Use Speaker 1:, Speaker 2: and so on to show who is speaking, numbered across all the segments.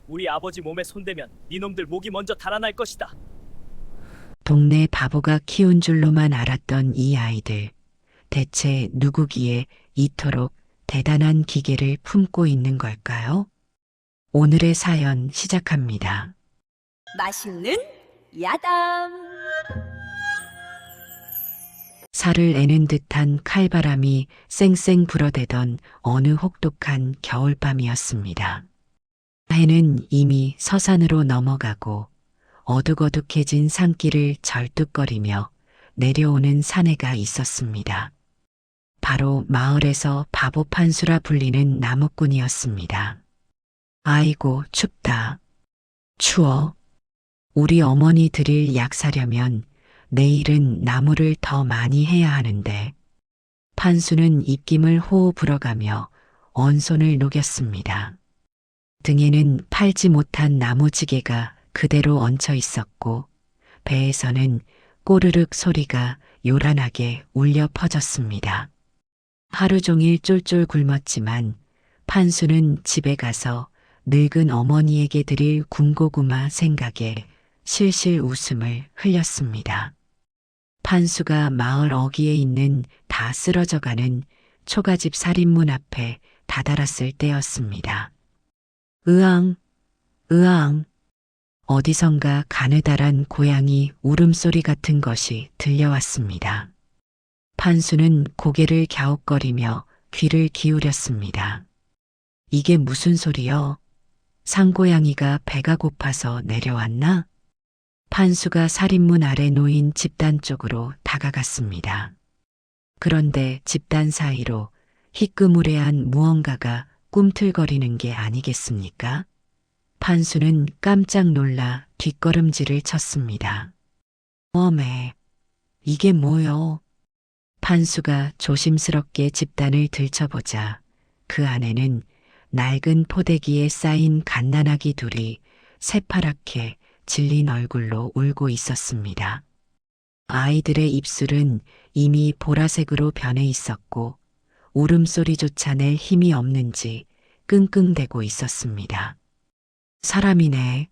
Speaker 1: 우리 아버지 몸에 손대면 니놈들 목이 먼저 달아날 것이다.
Speaker 2: 동네 바보가 키운 줄로만 알았던 이 아이들. 대체 누구기에 이토록 대단한 기계를 품고 있는 걸까요? 오늘의 사연 시작합니다.
Speaker 3: 맛있는 야담.
Speaker 2: 살을 애는 듯한 칼바람이 쌩쌩 불어대던 어느 혹독한 겨울밤이었습니다. 해는 이미 서산으로 넘어가고 어둑어둑해진 산길을 절뚝거리며 내려오는 사내가 있었습니다. 바로 마을에서 바보 판수라 불리는 나무꾼이었습니다. 아이고 춥다. 추워. 우리 어머니 드릴 약 사려면 내일은 나무를 더 많이 해야 하는데. 판수는 입김을 호호 불어가며 언손을 녹였습니다. 등에는 팔지 못한 나무지게가 그대로 얹혀 있었고 배에서는 꼬르륵 소리가 요란하게 울려 퍼졌습니다. 하루 종일 쫄쫄 굶었지만 판수는 집에 가서 늙은 어머니에게 드릴 군고구마 생각에 실실 웃음을 흘렸습니다. 판수가 마을 어귀에 있는 다 쓰러져가는 초가집 살인문 앞에 다다랐을 때였습니다. 으앙, 으앙. 어디선가 가느다란 고양이 울음소리 같은 것이 들려왔습니다. 판수는 고개를 갸웃거리며 귀를 기울였습니다. 이게 무슨 소리여? 상고양이가 배가 고파서 내려왔나? 판수가 살인문 아래 놓인 집단 쪽으로 다가갔습니다. 그런데 집단 사이로 희끄무레한 무언가가 꿈틀거리는 게 아니겠습니까? 판수는 깜짝 놀라 뒷걸음질을 쳤습니다. 어메, 이게 뭐여? 판수가 조심스럽게 집단을 들춰보자 그 안에는 낡은 포대기에 쌓인 갓난아기 둘이 새파랗게 질린 얼굴로 울고 있었습니다. 아이들의 입술은 이미 보라색으로 변해 있었고 울음소리조차 낼 힘이 없는지 끙끙대고 있었습니다. 사람이네.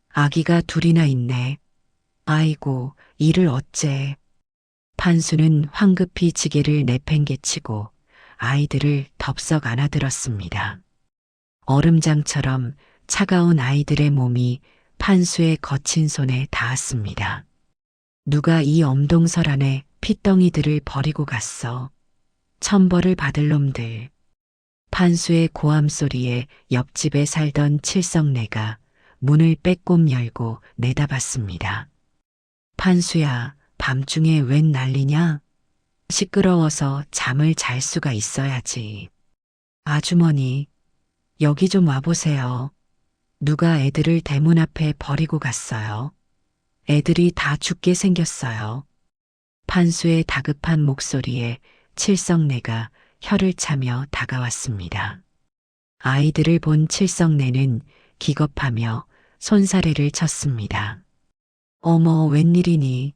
Speaker 2: 아기가 둘이나 있네. 아이고, 이를 어째. 판수는 황급히 지게를 내팽개치고 아이들을 덥석 안아들었습니다. 얼음장처럼 차가운 아이들의 몸이 판수의 거친 손에 닿았습니다. 누가 이 엄동설 안에 핏덩이들을 버리고 갔어. 천벌을 받을 놈들. 판수의 고함 소리에 옆집에 살던 칠성내가 문을 빼꼼 열고 내다봤습니다. 판수야, 밤중에 웬 난리냐? 시끄러워서 잠을 잘 수가 있어야지. 아주머니, 여기 좀 와보세요. 누가 애들을 대문 앞에 버리고 갔어요. 애들이 다 죽게 생겼어요. 판수의 다급한 목소리에 칠성내가 혀를 차며 다가왔습니다. 아이들을 본 칠성내는 기겁하며 손사래를 쳤습니다. 어머, 웬일이니?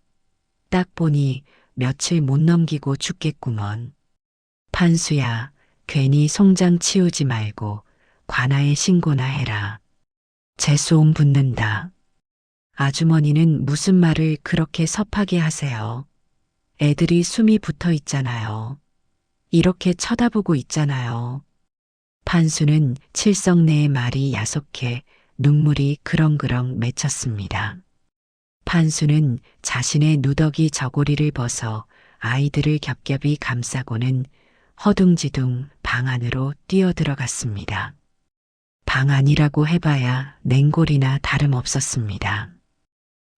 Speaker 2: 딱 보니 며칠 못 넘기고 죽겠구먼. 판수야, 괜히 송장 치우지 말고 관아에 신고나 해라. 재수옴 붙는다. 아주머니는 무슨 말을 그렇게 섭하게 하세요. 애들이 숨이 붙어 있잖아요. 이렇게 쳐다보고 있잖아요. 판수는 칠성내의 말이 야속해 눈물이 그렁그렁 맺혔습니다. 판수는 자신의 누더기 저고리를 벗어 아이들을 겹겹이 감싸고는 허둥지둥 방 안으로 뛰어들어갔습니다. 방 안이라고 해봐야 냉골이나 다름없었습니다.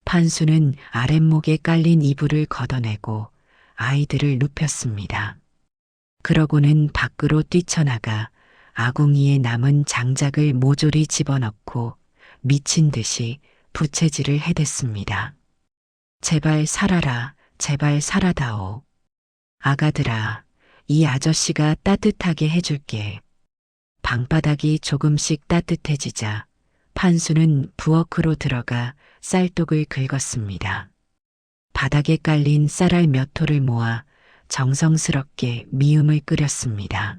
Speaker 2: 판수는 아랫목에 깔린 이불을 걷어내고 아이들을 눕혔습니다. 그러고는 밖으로 뛰쳐나가 아궁이에 남은 장작을 모조리 집어넣고 미친 듯이 부채질을 해댔습니다. 제발 살아라, 제발 살아다오. 아가들아, 이 아저씨가 따뜻하게 해줄게. 방바닥이 조금씩 따뜻해지자 판수는 부엌으로 들어가 쌀독을 긁었습니다. 바닥에 깔린 쌀알 몇 톨을 모아 정성스럽게 미음을 끓였습니다.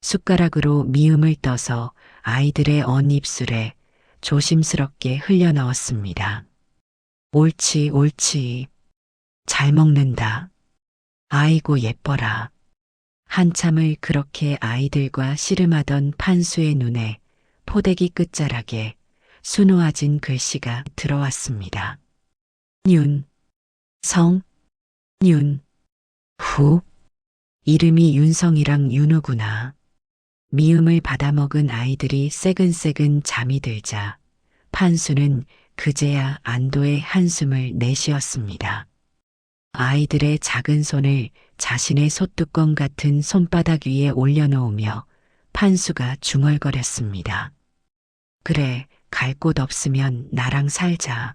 Speaker 2: 숟가락으로 미음을 떠서 아이들의 언 입술에 조심스럽게 흘려 넣었습니다. 옳지, 옳지. 잘 먹는다. 아이고 예뻐라. 한참을 그렇게 아이들과 씨름하던 판수의 눈에 포대기 끝자락에 수놓아진 글씨가 들어왔습니다. 윤, 성, 윤, 후. 이름이 윤성이랑 윤우구나. 미음을 받아먹은 아이들이 새근새근 잠이 들자 판수는 그제야 안도의 한숨을 내쉬었습니다. 아이들의 작은 손을 자신의 솥뚜껑 같은 손바닥 위에 올려놓으며 판수가 중얼거렸습니다. 그래, 갈 곳 없으면 나랑 살자.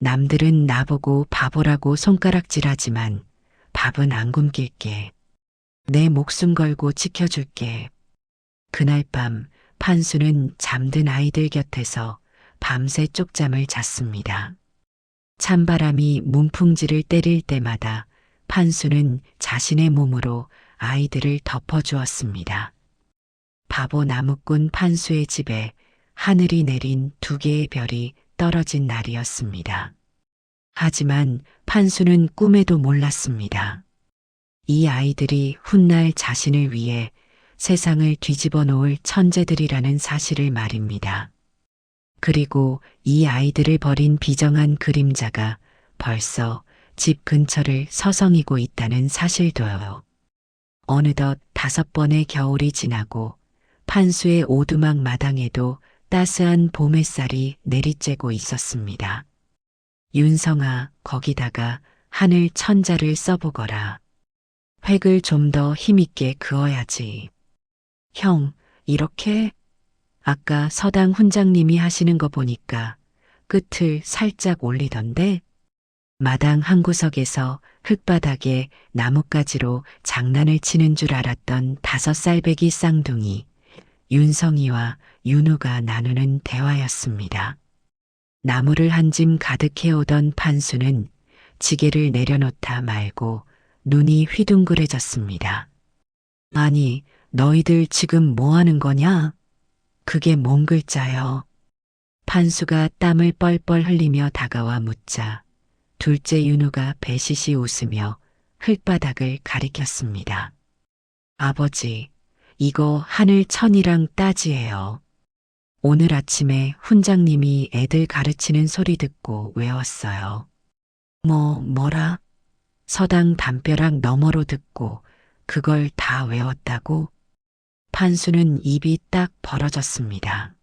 Speaker 2: 남들은 나보고 바보라고 손가락질하지만 밥은 안 굶길게. 내 목숨 걸고 지켜줄게. 그날 밤 판수는 잠든 아이들 곁에서 밤새 쪽잠을 잤습니다. 찬바람이 문풍지를 때릴 때마다 판수는 자신의 몸으로 아이들을 덮어주었습니다. 바보 나무꾼 판수의 집에 하늘이 내린 2개의 별이 떨어진 날이었습니다. 하지만 판수는 꿈에도 몰랐습니다. 이 아이들이 훗날 자신을 위해 세상을 뒤집어 놓을 천재들이라는 사실을 말입니다. 그리고 이 아이들을 버린 비정한 그림자가 벌써 집 근처를 서성이고 있다는 사실도요. 어느덧 5번의 겨울이 지나고 판수의 오두막 마당에도 따스한 봄 햇살이 내리쬐고 있었습니다. 윤성아, 거기다가 하늘 천자를 써보거라. 획을 좀 더 힘있게 그어야지. 형, 이렇게? 아까 서당 훈장님이 하시는 거 보니까 끝을 살짝 올리던데? 마당 한 구석에서 흙바닥에 나뭇가지로 장난을 치는 줄 알았던 5살배기 쌍둥이 윤성이와 윤우가 나누는 대화였습니다. 나무를 한 짐 가득 해오던 판수는 지게를 내려놓다 말고 눈이 휘둥그레졌습니다. 아니, 너희들 지금 뭐 하는 거냐? 그게 뭔 글자여? 판수가 땀을 뻘뻘 흘리며 다가와 묻자 둘째 윤우가 배시시 웃으며 흙바닥을 가리켰습니다. 아버지, 이거 하늘 천이랑 따지예요. 오늘 아침에 훈장님이 애들 가르치는 소리 듣고 외웠어요. 뭐라? 서당 담벼락 너머로 듣고 그걸 다 외웠다고? 판수는 입이 딱 벌어졌습니다.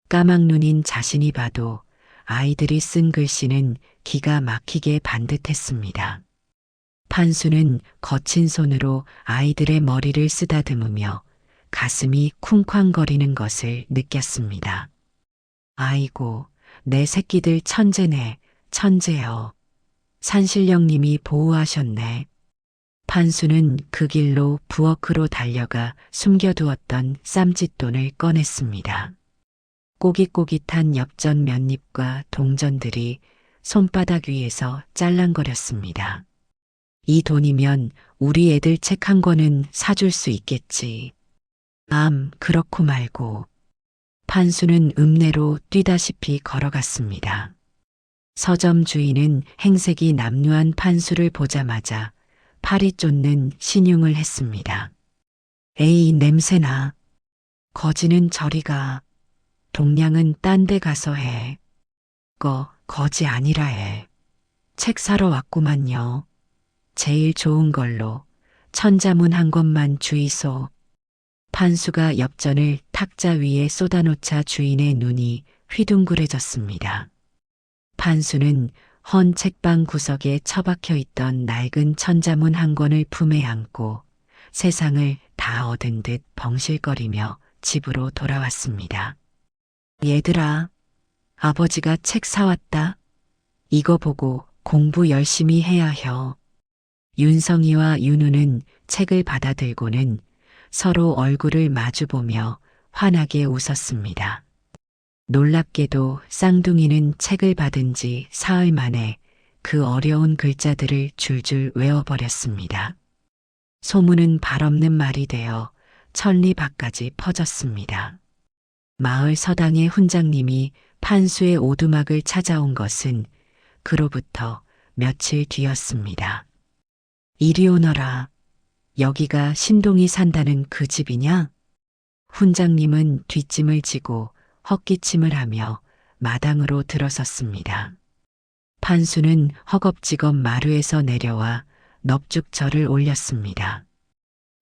Speaker 2: 까막눈인 자신이 봐도 아이들이 쓴 글씨는 기가 막히게 반듯했습니다. 판수는 거친 손으로 아이들의 머리를 쓰다듬으며 가슴이 쿵쾅거리는 것을 느꼈습니다. 아이고, 내 새끼들 천재네, 천재여. 산신령님이 보호하셨네. 판수는 그 길로 부엌으로 달려가 숨겨두었던 쌈짓돈을 꺼냈습니다. 꼬깃꼬깃한 엽전 몇잎과 동전들이 손바닥 위에서 짤랑거렸습니다. 이 돈이면 우리 애들 책 한 권은 사줄 수 있겠지. 그렇고 말고. 판수는 읍내로 뛰다시피 걸어갔습니다. 서점 주인은 행색이 남루한 판수를 보자마자 팔이 쫓는 신용을 했습니다. 에이, 냄새나. 거지는 저리 가. 동량은 딴 데 가서 해. 거지 아니라 해. 책 사러 왔구만요. 제일 좋은 걸로 천자문 한 권만 주이소. 판수가 엽전을 탁자 위에 쏟아놓자 주인의 눈이 휘둥그레졌습니다. 판수는 헌 책방 구석에 처박혀 있던 낡은 천자문 한 권을 품에 안고 세상을 다 얻은 듯 벙실거리며 집으로 돌아왔습니다. 얘들아, 아버지가 책 사왔다. 이거 보고 공부 열심히 해야 혀. 윤성이와 윤우는 책을 받아들고는 서로 얼굴을 마주보며 환하게 웃었습니다. 놀랍게도 쌍둥이는 책을 받은 지 사흘 만에 그 어려운 글자들을 줄줄 외워버렸습니다. 소문은 발 없는 말이 되어 천리 밖까지 퍼졌습니다. 마을 서당의 훈장님이 판수의 오두막을 찾아온 것은 그로부터 며칠 뒤였습니다. 이리 오너라. 여기가 신동이 산다는 그 집이냐? 훈장님은 뒷짐을 지고 헛기침을 하며 마당으로 들어섰습니다. 판수는 허겁지겁 마루에서 내려와 넙죽절을 올렸습니다.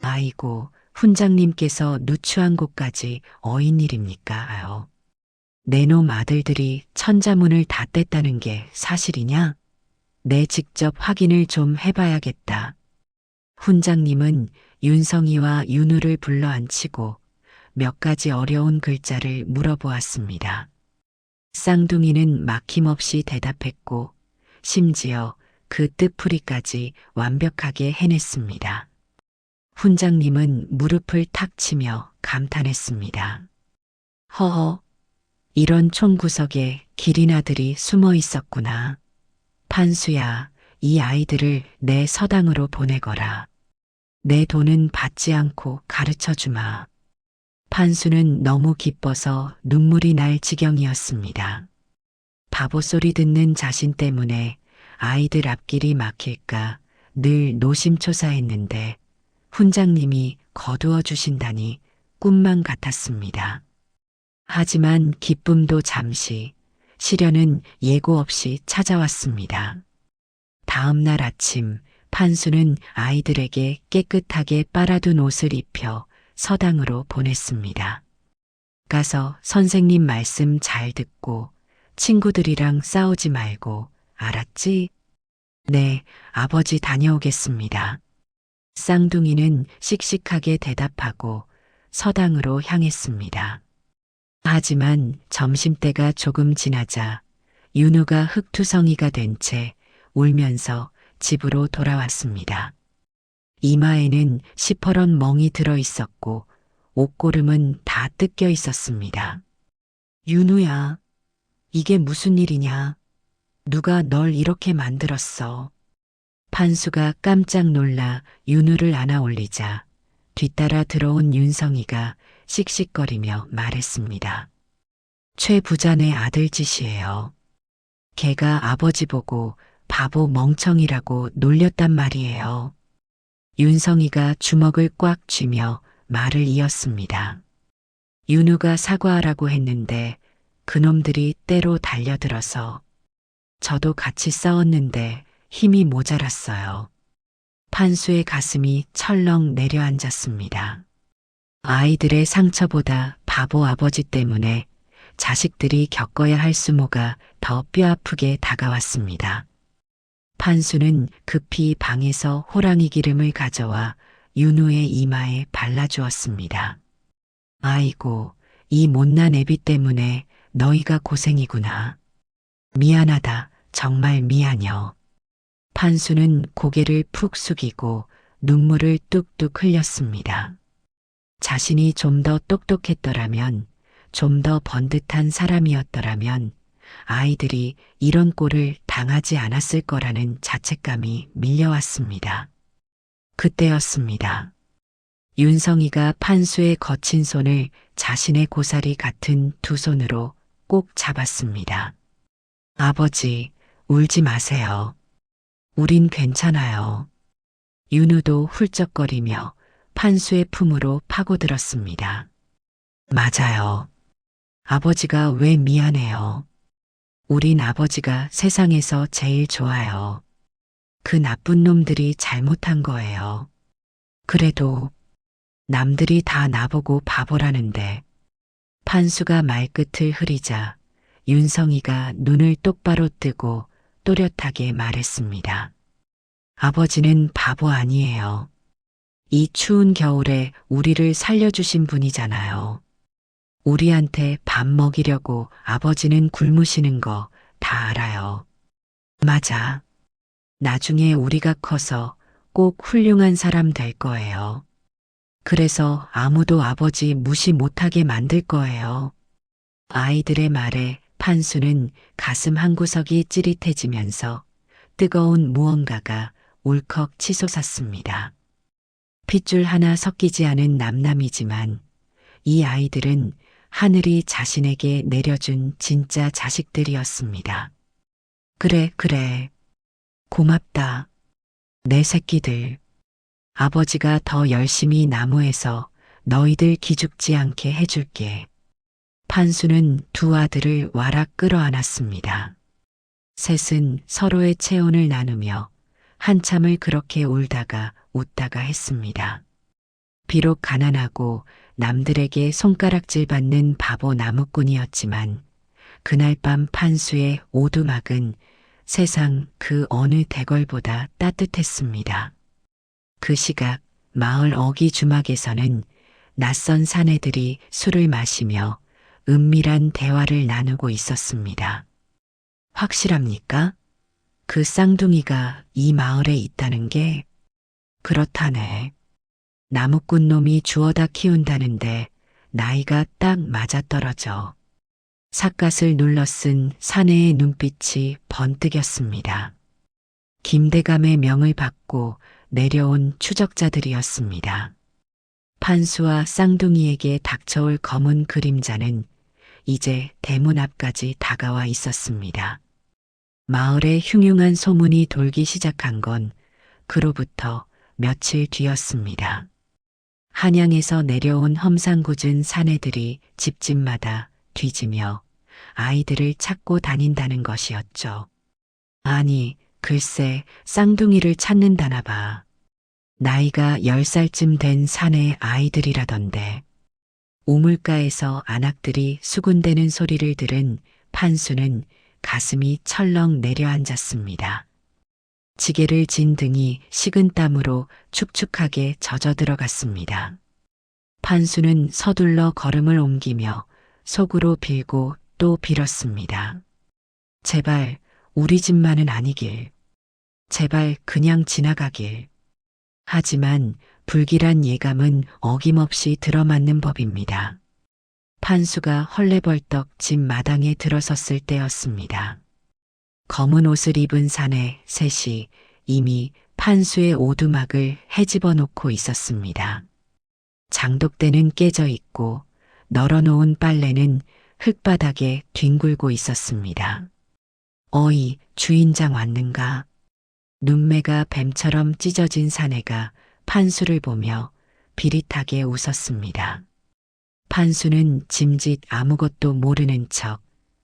Speaker 2: 아이고, 훈장님께서 누추한 곳까지 어인 일입니까? 내 놈 아들들이 천자문을 다 뗐다는 게 사실이냐? 내 직접 확인을 좀 해봐야겠다. 훈장님은 윤성이와 윤우를 불러앉히고 몇 가지 어려운 글자를 물어보았습니다. 쌍둥이는 막힘없이 대답했고 심지어 그 뜻풀이까지 완벽하게 해냈습니다. 훈장님은 무릎을 탁 치며 감탄했습니다. 허허, 이런 총구석에 기린 아들이 숨어 있었구나. 판수야, 이 아이들을 내 서당으로 보내거라. 내 돈은 받지 않고 가르쳐 주마. 판수는 너무 기뻐서 눈물이 날 지경이었습니다. 바보 소리 듣는 자신 때문에 아이들 앞길이 막힐까 늘 노심초사했는데 훈장님이 거두어 주신다니 꿈만 같았습니다. 하지만 기쁨도 잠시, 시련은 예고 없이 찾아왔습니다. 다음 날 아침 판수는 아이들에게 깨끗하게 빨아둔 옷을 입혀 서당으로 보냈습니다. 가서 선생님 말씀 잘 듣고 친구들이랑 싸우지 말고, 알았지? 네, 아버지 다녀오겠습니다. 쌍둥이는 씩씩하게 대답하고 서당으로 향했습니다. 하지만 점심때가 조금 지나자 윤우가 흙투성이가 된 채 울면서 집으로 돌아왔습니다. 이마에는 시퍼런 멍이 들어 있었고 옷고름은 다 뜯겨 있었습니다. 윤우야, 이게 무슨 일이냐? 누가 널 이렇게 만들었어? 판수가 깜짝 놀라 윤우를 안아 올리자 뒤따라 들어온 윤성이가 씩씩거리며 말했습니다. 최 부자네 아들 짓이에요. 걔가 아버지 보고 바보 멍청이라고 놀렸단 말이에요. 윤성이가 주먹을 꽉 쥐며 말을 이었습니다. 윤우가 사과하라고 했는데 그놈들이 때로 달려들어서 저도 같이 싸웠는데 힘이 모자랐어요. 판수의 가슴이 철렁 내려앉았습니다. 아이들의 상처보다 바보 아버지 때문에 자식들이 겪어야 할 수모가 더 뼈아프게 다가왔습니다. 판수는 급히 방에서 호랑이 기름을 가져와 윤우의 이마에 발라주었습니다. 아이고, 이 못난 애비 때문에 너희가 고생이구나. 미안하다, 정말 미안여. 판수는 고개를 푹 숙이고 눈물을 뚝뚝 흘렸습니다. 자신이 좀 더 똑똑했더라면, 좀 더 번듯한 사람이었더라면 아이들이 이런 꼴을 당하지 않았을 거라는 자책감이 밀려왔습니다. 그때였습니다. 윤성이가 판수의 거친 손을 자신의 고사리 같은 두 손으로 꼭 잡았습니다. 아버지, 울지 마세요. 우린 괜찮아요. 윤우도 훌쩍거리며 판수의 품으로 파고들었습니다. 맞아요. 아버지가 왜 미안해요. 우린 아버지가 세상에서 제일 좋아요. 그 나쁜 놈들이 잘못한 거예요. 그래도 남들이 다 나보고 바보라는데. 판수가 말끝을 흐리자 윤성이가 눈을 똑바로 뜨고 또렷하게 말했습니다. 아버지는 바보 아니에요. 이 추운 겨울에 우리를 살려주신 분이잖아요. 우리한테 밥 먹이려고 아버지는 굶으시는 거 다 알아요. 맞아. 나중에 우리가 커서 꼭 훌륭한 사람 될 거예요. 그래서 아무도 아버지 무시 못하게 만들 거예요. 아이들의 말에 판수는 가슴 한구석이 찌릿해지면서 뜨거운 무언가가 울컥 치솟았습니다. 핏줄 하나 섞이지 않은 남남이지만 이 아이들은 하늘이 자신에게 내려준 진짜 자식들이었습니다. 그래, 그래. 고맙다. 내 새끼들. 아버지가 더 열심히 나무에서 너희들 기죽지 않게 해줄게. 판수는 두 아들을 와락 끌어안았습니다. 셋은 서로의 체온을 나누며 한참을 그렇게 울다가 웃다가 했습니다. 비록 가난하고 남들에게 손가락질 받는 바보 나무꾼이었지만 그날 밤 판수의 오두막은 세상 그 어느 대궐보다 따뜻했습니다. 그 시각 마을 어기 주막에서는 낯선 사내들이 술을 마시며 은밀한 대화를 나누고 있었습니다. 확실합니까? 그 쌍둥이가 이 마을에 있다는 게? 그렇다네. 나무꾼 놈이 주워다 키운다는데 나이가 딱 맞아떨어져. 삿갓을 눌러쓴 사내의 눈빛이 번뜩였습니다. 김대감의 명을 받고 내려온 추적자들이었습니다. 판수와 쌍둥이에게 닥쳐올 검은 그림자는 이제 대문 앞까지 다가와 있었습니다. 마을에 흉흉한 소문이 돌기 시작한 건 그로부터 며칠 뒤였습니다. 한양에서 내려온 험상궂은 사내들이 집집마다 뒤지며 아이들을 찾고 다닌다는 것이었죠. 아니, 글쎄 쌍둥이를 찾는다나 봐. 나이가 10살쯤 된 사내 아이들이라던데. 우물가에서 안악들이 수군대는 소리를 들은 판수는 가슴이 철렁 내려앉았습니다. 지게를 진 등이 식은 땀으로 축축하게 젖어 들어갔습니다. 판수는 서둘러 걸음을 옮기며 속으로 빌고 또 빌었습니다. 제발 우리 집만은 아니길. 제발 그냥 지나가길. 하지만 불길한 예감은 어김없이 들어맞는 법입니다. 판수가 헐레벌떡 집 마당에 들어섰을 때였습니다. 검은 옷을 입은 사내 셋이 이미 판수의 오두막을 헤집어 놓고 있었습니다. 장독대는 깨져 있고 널어놓은 빨래는 흙바닥에 뒹굴고 있었습니다. 어이, 주인장 왔는가? 눈매가 뱀처럼 찢어진 사내가 판수를 보며 비릿하게 웃었습니다. 판수는 짐짓 아무것도 모르는 척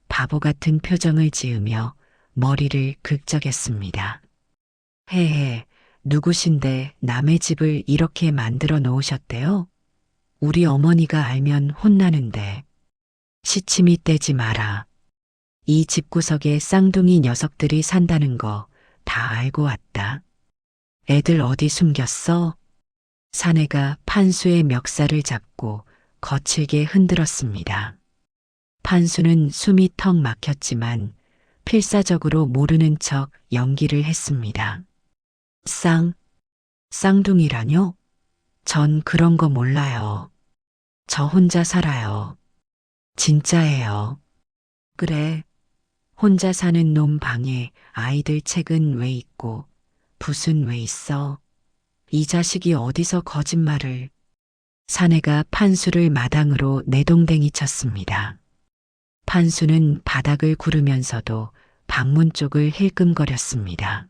Speaker 2: 바보 같은 표정을 지으며 머리를 긁적였습니다. 헤헤, 누구신데 남의 집을 이렇게 만들어 놓으셨대요? 우리 어머니가 알면 혼나는데. 시치미 떼지 마라. 이 집구석에 쌍둥이 녀석들이 산다는 거 다 알고 왔다. 애들 어디 숨겼어? 사내가 판수의 멱살을 잡고 거칠게 흔들었습니다. 판수는 숨이 턱 막혔지만 필사적으로 모르는 척 연기를 했습니다. 쌍둥이라뇨? 전 그런 거 몰라요. 저 혼자 살아요. 진짜예요. 그래. 혼자 사는 놈 방에 아이들 책은 왜 있고 붓은 왜 있어? 이 자식이 어디서 거짓말을. 사내가 판수를 마당으로 내동댕이 쳤습니다. 판수는 바닥을 구르면서도 방문 쪽을 힐끔거렸습니다.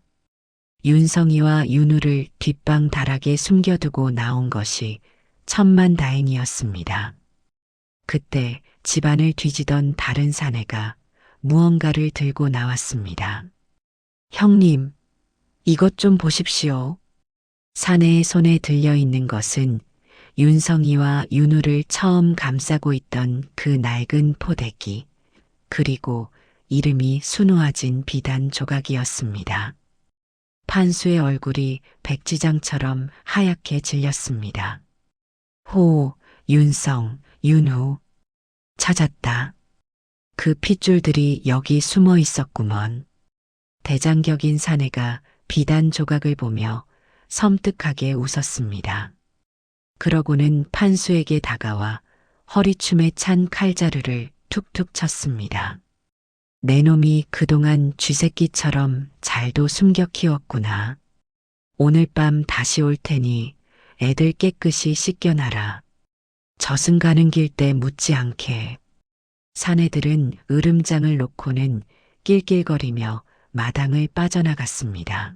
Speaker 2: 윤성이와 윤우를 뒷방 다락에 숨겨두고 나온 것이 천만다행이었습니다. 그때 집안을 뒤지던 다른 사내가 무언가를 들고 나왔습니다. 형님, 이것 좀 보십시오. 사내의 손에 들려있는 것은 윤성이와 윤우를 처음 감싸고 있던 그 낡은 포대기, 그리고 이름이 수놓아진 비단 조각이었습니다. 판수의 얼굴이 백지장처럼 하얗게 질렸습니다. 호, 윤성, 윤우. 찾았다. 그 핏줄들이 여기 숨어 있었구먼. 대장격인 사내가 비단 조각을 보며 섬뜩하게 웃었습니다. 그러고는 판수에게 다가와 허리춤에 찬 칼자루를 툭툭 쳤습니다. 내 놈이 그동안 쥐새끼처럼 잘도 숨겨 키웠구나. 오늘 밤 다시 올 테니 애들 깨끗이 씻겨놔라. 저승 가는 길 때 묻지 않게. 사내들은 으름장을 놓고는 낄낄거리며 마당을 빠져나갔습니다.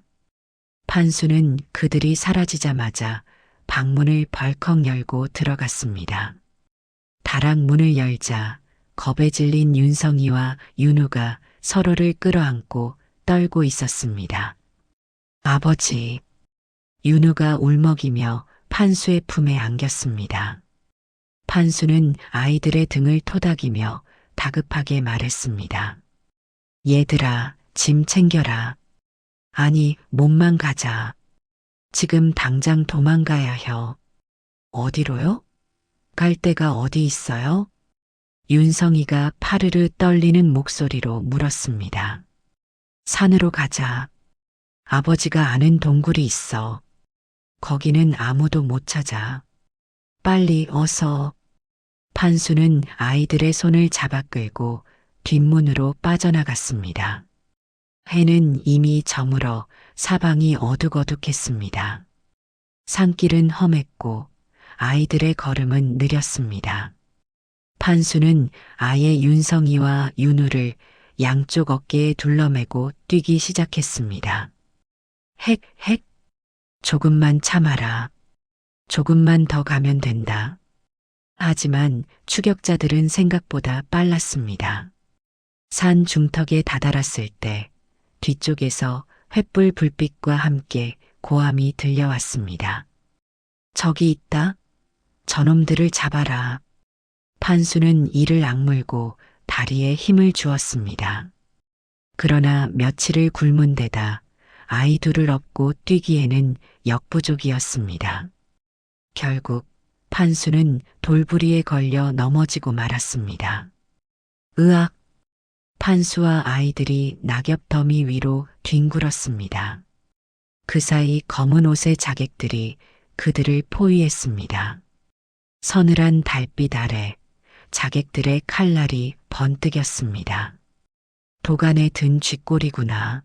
Speaker 2: 판수는 그들이 사라지자마자 방문을 벌컥 열고 들어갔습니다. 다락 문을 열자 겁에 질린 윤성이와 윤우가 서로를 끌어안고 떨고 있었습니다. 아버지. 윤우가 울먹이며 판수의 품에 안겼습니다. 판수는 아이들의 등을 토닥이며 다급하게 말했습니다. 얘들아, 짐 챙겨라. 아니, 몸만 가자. 지금 당장 도망가야 혀. 어디로요? 갈 데가 어디 있어요? 윤성이가 파르르 떨리는 목소리로 물었습니다. 산으로 가자. 아버지가 아는 동굴이 있어. 거기는 아무도 못 찾아. 빨리 어서. 판수는 아이들의 손을 잡아 끌고 뒷문으로 빠져나갔습니다. 해는 이미 저물어 사방이 어둑어둑했습니다. 산길은 험했고 아이들의 걸음은 느렸습니다. 판수는 아예 윤성이와 윤우를 양쪽 어깨에 둘러매고 뛰기 시작했습니다. 헥, 헥. 조금만 참아라. 조금만 더 가면 된다. 하지만 추격자들은 생각보다 빨랐습니다. 산 중턱에 다다랐을 때 뒤쪽에서 횃불 불빛과 함께 고함이 들려왔습니다. 저기 있다. 저놈들을 잡아라. 판수는 이를 악물고 다리에 힘을 주었습니다. 그러나 며칠을 굶은 데다 아이 둘을 업고 뛰기에는 역부족이었습니다. 결국 판수는 돌부리에 걸려 넘어지고 말았습니다. 으악! 판수와 아이들이 낙엽 더미 위로 뒹굴었습니다. 그 사이 검은 옷의 자객들이 그들을 포위했습니다. 서늘한 달빛 아래 자객들의 칼날이 번뜩였습니다. 도간에 든 쥐꼬리구나.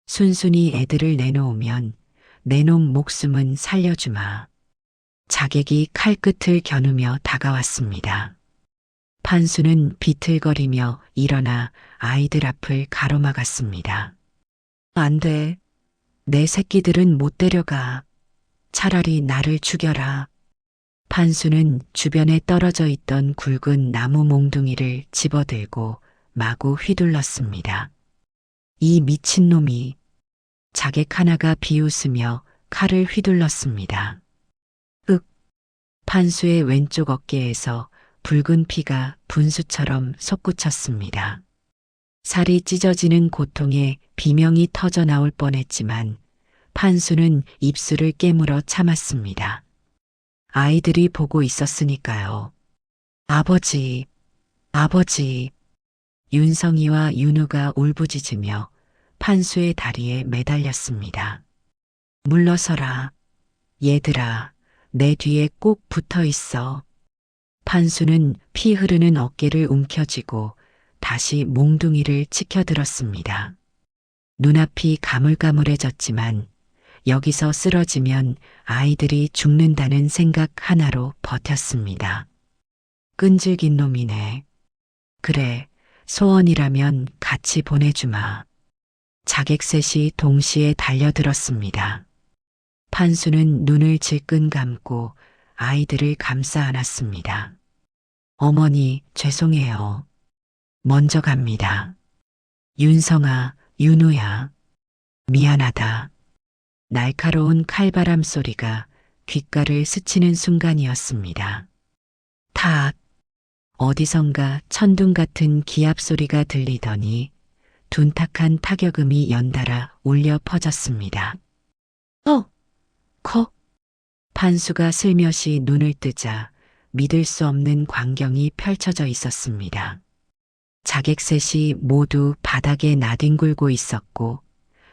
Speaker 2: 순순히 애들을 내놓으면 내 놈 목숨은 살려주마. 자객이 칼끝을 겨누며 다가왔습니다. 판수는 비틀거리며 일어나 아이들 앞을 가로막았습니다. 안 돼. 내 새끼들은 못 데려가. 차라리 나를 죽여라. 판수는 주변에 떨어져 있던 굵은 나무 몽둥이를 집어들고 마구 휘둘렀습니다. 이 미친놈이. 자객 하나가 비웃으며 칼을 휘둘렀습니다. 윽. 판수의 왼쪽 어깨에서 붉은 피가 분수처럼 솟구쳤습니다. 살이 찢어지는 고통에 비명이 터져 나올 뻔했지만 판수는 입술을 깨물어 참았습니다. 아이들이 보고 있었으니까요. 아버지, 아버지. 윤성이와 윤우가 울부짖으며 판수의 다리에 매달렸습니다. 물러서라. 얘들아, 내 뒤에 꼭 붙어 있어. 판수는 피 흐르는 어깨를 움켜쥐고 다시 몽둥이를 치켜들었습니다. 눈앞이 가물가물해졌지만 여기서 쓰러지면 아이들이 죽는다는 생각 하나로 버텼습니다. 끈질긴 놈이네. 그래, 소원이라면 같이 보내주마. 자객 셋이 동시에 달려들었습니다. 판수는 눈을 질끈 감고 아이들을 감싸 안았습니다. 어머니, 죄송해요. 먼저 갑니다. 윤성아, 윤우야. 미안하다. 날카로운 칼바람 소리가 귓가를 스치는 순간이었습니다. 탁! 어디선가 천둥 같은 기압 소리가 들리더니 둔탁한 타격음이 연달아 울려 퍼졌습니다. 커! 판수가 슬며시 눈을 뜨자 믿을 수 없는 광경이 펼쳐져 있었습니다. 자객 셋이 모두 바닥에 나뒹굴고 있었고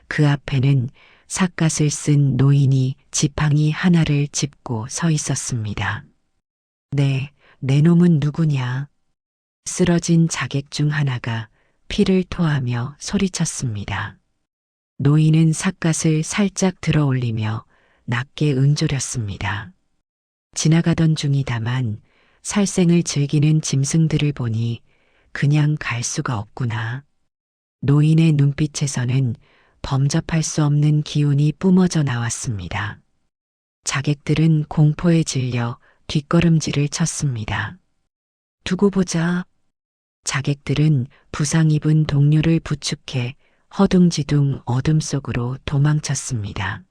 Speaker 2: 그 앞에는 삿갓을 쓴 노인이 지팡이 하나를 짚고 서 있었습니다. 내 놈은 누구냐? 쓰러진 자객 중 하나가 피를 토하며 소리쳤습니다. 노인은 삿갓을 살짝 들어 올리며 낮게 응조렸습니다. 지나가던 중이다만 살생을 즐기는 짐승들을 보니 그냥 갈 수가 없구나. 노인의 눈빛에서는 범접할 수 없는 기운이 뿜어져 나왔습니다. 자객들은 공포에 질려 뒷걸음질을 쳤습니다. 두고 보자. 자객들은 부상 입은 동료를 부축해 허둥지둥 어둠 속으로 도망쳤습니다.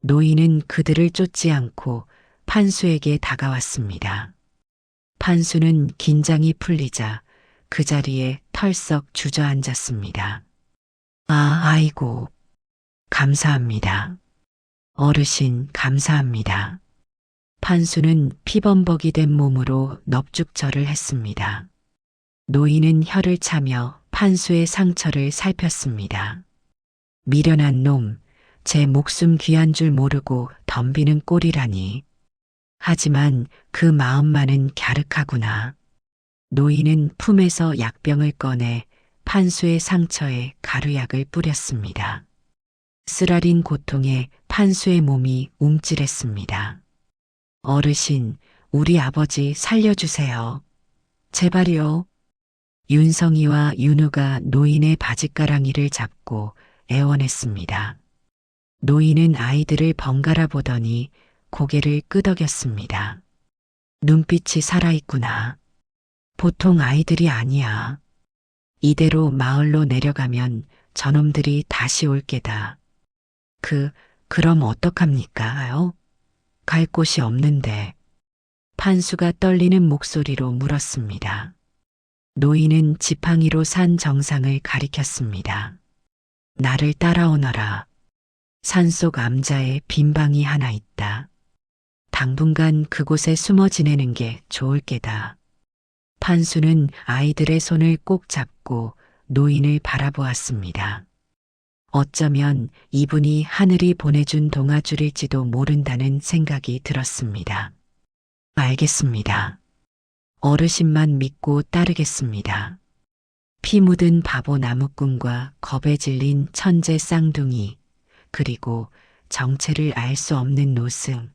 Speaker 2: 노인은 그들을 쫓지 않고 판수에게 다가왔습니다. 판수는 긴장이 풀리자 그 자리에 털썩 주저앉았습니다. 아이고. 감사합니다. 어르신, 감사합니다. 판수는 피범벅이 된 몸으로 넙죽절을 했습니다. 노인은 혀를 차며 판수의 상처를 살폈습니다. 미련한 놈, 제 목숨 귀한 줄 모르고 덤비는 꼴이라니. 하지만 그 마음만은 갸륵하구나. 노인은 품에서 약병을 꺼내 판수의 상처에 가루약을 뿌렸습니다. 쓰라린 고통에 판수의 몸이 움찔했습니다. 어르신, 우리 아버지 살려주세요. 제발요. 윤성이와 윤우가 노인의 바짓가랑이를 잡고 애원했습니다. 노인은 아이들을 번갈아 보더니 고개를 끄덕였습니다. 눈빛이 살아있구나. 보통 아이들이 아니야. 이대로 마을로 내려가면 저놈들이 다시 올 게다. 그럼 어떡합니까요? 갈 곳이 없는데. 판수가 떨리는 목소리로 물었습니다. 노인은 지팡이로 산 정상을 가리켰습니다. 나를 따라오너라. 산속 암자에 빈 방이 하나 있다. 당분간 그곳에 숨어 지내는 게 좋을 게다. 판수는 아이들의 손을 꼭 잡고 노인을 바라보았습니다. 어쩌면 이분이 하늘이 보내준 동아줄일지도 모른다는 생각이 들었습니다. 알겠습니다. 어르신만 믿고 따르겠습니다. 피 묻은 바보 나무꾼과 겁에 질린 천재 쌍둥이, 그리고 정체를 알 수 없는 노승.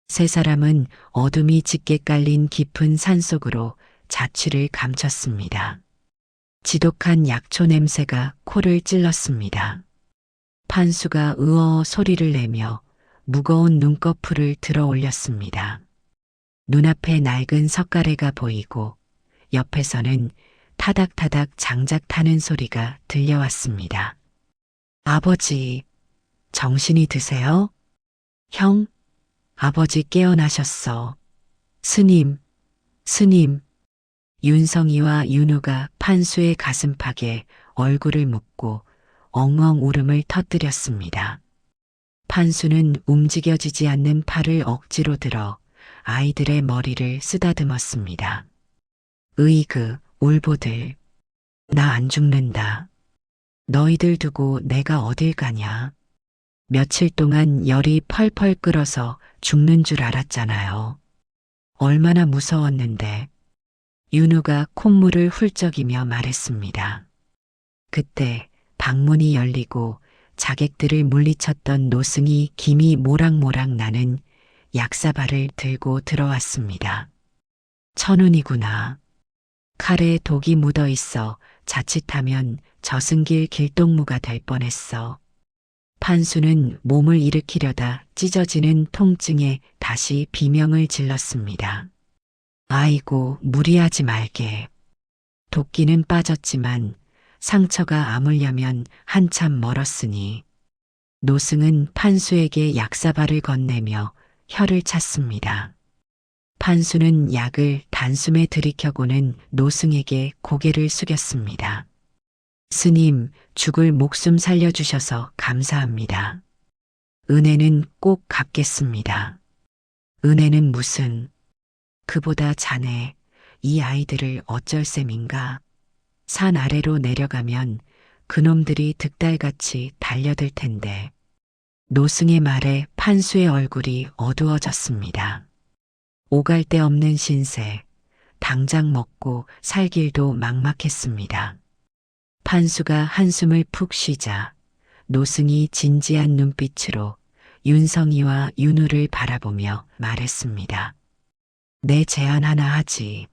Speaker 2: 세 사람은 어둠이 짙게 깔린 깊은 산속으로 자취를 감췄습니다. 지독한 약초 냄새가 코를 찔렀습니다. 판수가 으어 소리를 내며 무거운 눈꺼풀을 들어 올렸습니다. 눈앞에 낡은 석가래가 보이고 옆에서는 타닥타닥 장작 타는 소리가 들려왔습니다. 아버지, 정신이 드세요? 형, 아버지 깨어나셨어. 스님. 윤성이와 윤우가 판수의 가슴팍에 얼굴을 묻고 엉엉 울음을 터뜨렸습니다. 판수는 움직여지지 않는 팔을 억지로 들어 아이들의 머리를 쓰다듬었습니다. 으이그, 울보들. 나 안 죽는다. 너희들 두고 내가 어딜 가냐. 며칠 동안 열이 펄펄 끓어서 죽는 줄 알았잖아요. 얼마나 무서웠는데. 윤우가 콧물을 훌쩍이며 말했습니다. 그때 방문이 열리고 자객들을 물리쳤던 노승이 김이 모락모락 나는 약사발을 들고 들어왔습니다. 천운이구나. 칼에 독이 묻어 있어 자칫하면 저승길 길동무가 될 뻔했어. 판수는 몸을 일으키려다 찢어지는 통증에 다시 비명을 질렀습니다. 아이고, 무리하지 말게. 도끼는 빠졌지만 상처가 아물려면 한참 멀었으니. 노승은 판수에게 약사발을 건네며 혀를 찼습니다. 판수는 약을 단숨에 들이켜고는 노승에게 고개를 숙였습니다. 스님, 죽을 목숨 살려주셔서 감사합니다. 은혜는 꼭 갚겠습니다. 은혜는 무슨... 그보다 자네, 이 아이들을 어쩔 셈인가? 산 아래로 내려가면 그놈들이 득달같이 달려들 텐데. 노승의 말에 판수의 얼굴이 어두워졌습니다. 오갈 데 없는 신세, 당장 먹고 살 길도 막막했습니다. 판수가 한숨을 푹 쉬자 노승이 진지한 눈빛으로 윤성이와 윤우를 바라보며 말했습니다. 내 제안 하나 하지.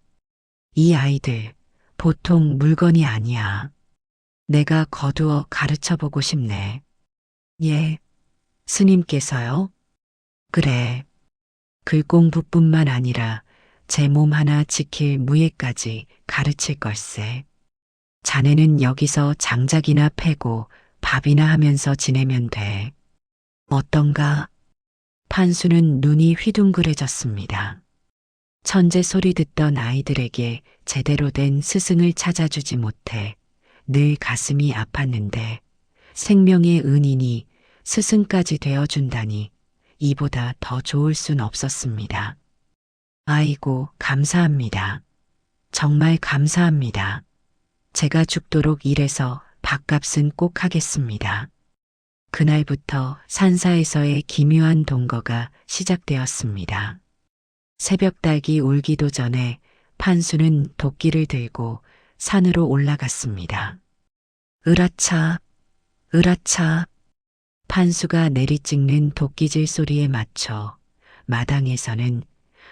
Speaker 2: 이 아이들 보통 물건이 아니야. 내가 거두어 가르쳐 보고 싶네. 예, 스님께서요? 그래. 글공부뿐만 아니라 제 몸 하나 지킬 무예까지 가르칠 걸세. 자네는 여기서 장작이나 패고 밥이나 하면서 지내면 돼. 어떤가? 판수는 눈이 휘둥그레졌습니다. 천재 소리 듣던 아이들에게 제대로 된 스승을 찾아주지 못해 늘 가슴이 아팠는데 생명의 은인이 스승까지 되어준다니 이보다 더 좋을 순 없었습니다. 아이고, 감사합니다. 정말 감사합니다. 제가 죽도록 일해서 밥값은 꼭 하겠습니다. 그날부터 산사에서의 기묘한 동거가 시작되었습니다. 새벽닭이 울기도 전에 판수는 도끼를 들고 산으로 올라갔습니다. 으라차, 으라차. 판수가 내리찍는 도끼질 소리에 맞춰 마당에서는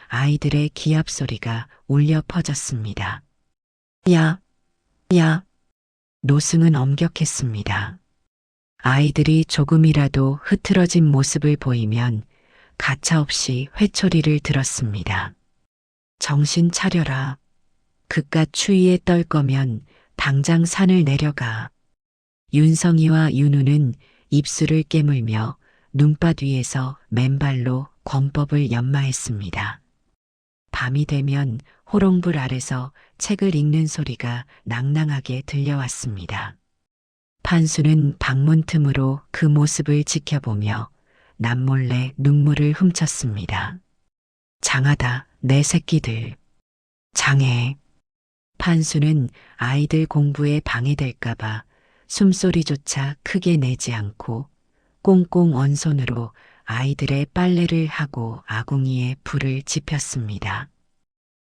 Speaker 2: 아이들의 기합 소리가 울려 퍼졌습니다. 야, 야. 노승은 엄격했습니다. 아이들이 조금이라도 흐트러진 모습을 보이면 가차없이 회초리를 들었습니다. 정신 차려라. 그깟 추위에 떨 거면 당장 산을 내려가. 윤성이와 윤우는 입술을 깨물며 눈밭 위에서 맨발로 권법을 연마했습니다. 밤이 되면 호롱불 아래서 책을 읽는 소리가 낭낭하게 들려왔습니다. 판수는 방문 틈으로 그 모습을 지켜보며 남몰래 눈물을 훔쳤습니다. 장하다, 내 새끼들. 장해. 판수는 아이들 공부에 방해될까봐 숨소리조차 크게 내지 않고 꽁꽁 언 손으로 아이들의 빨래를 하고 아궁이에 불을 지폈습니다.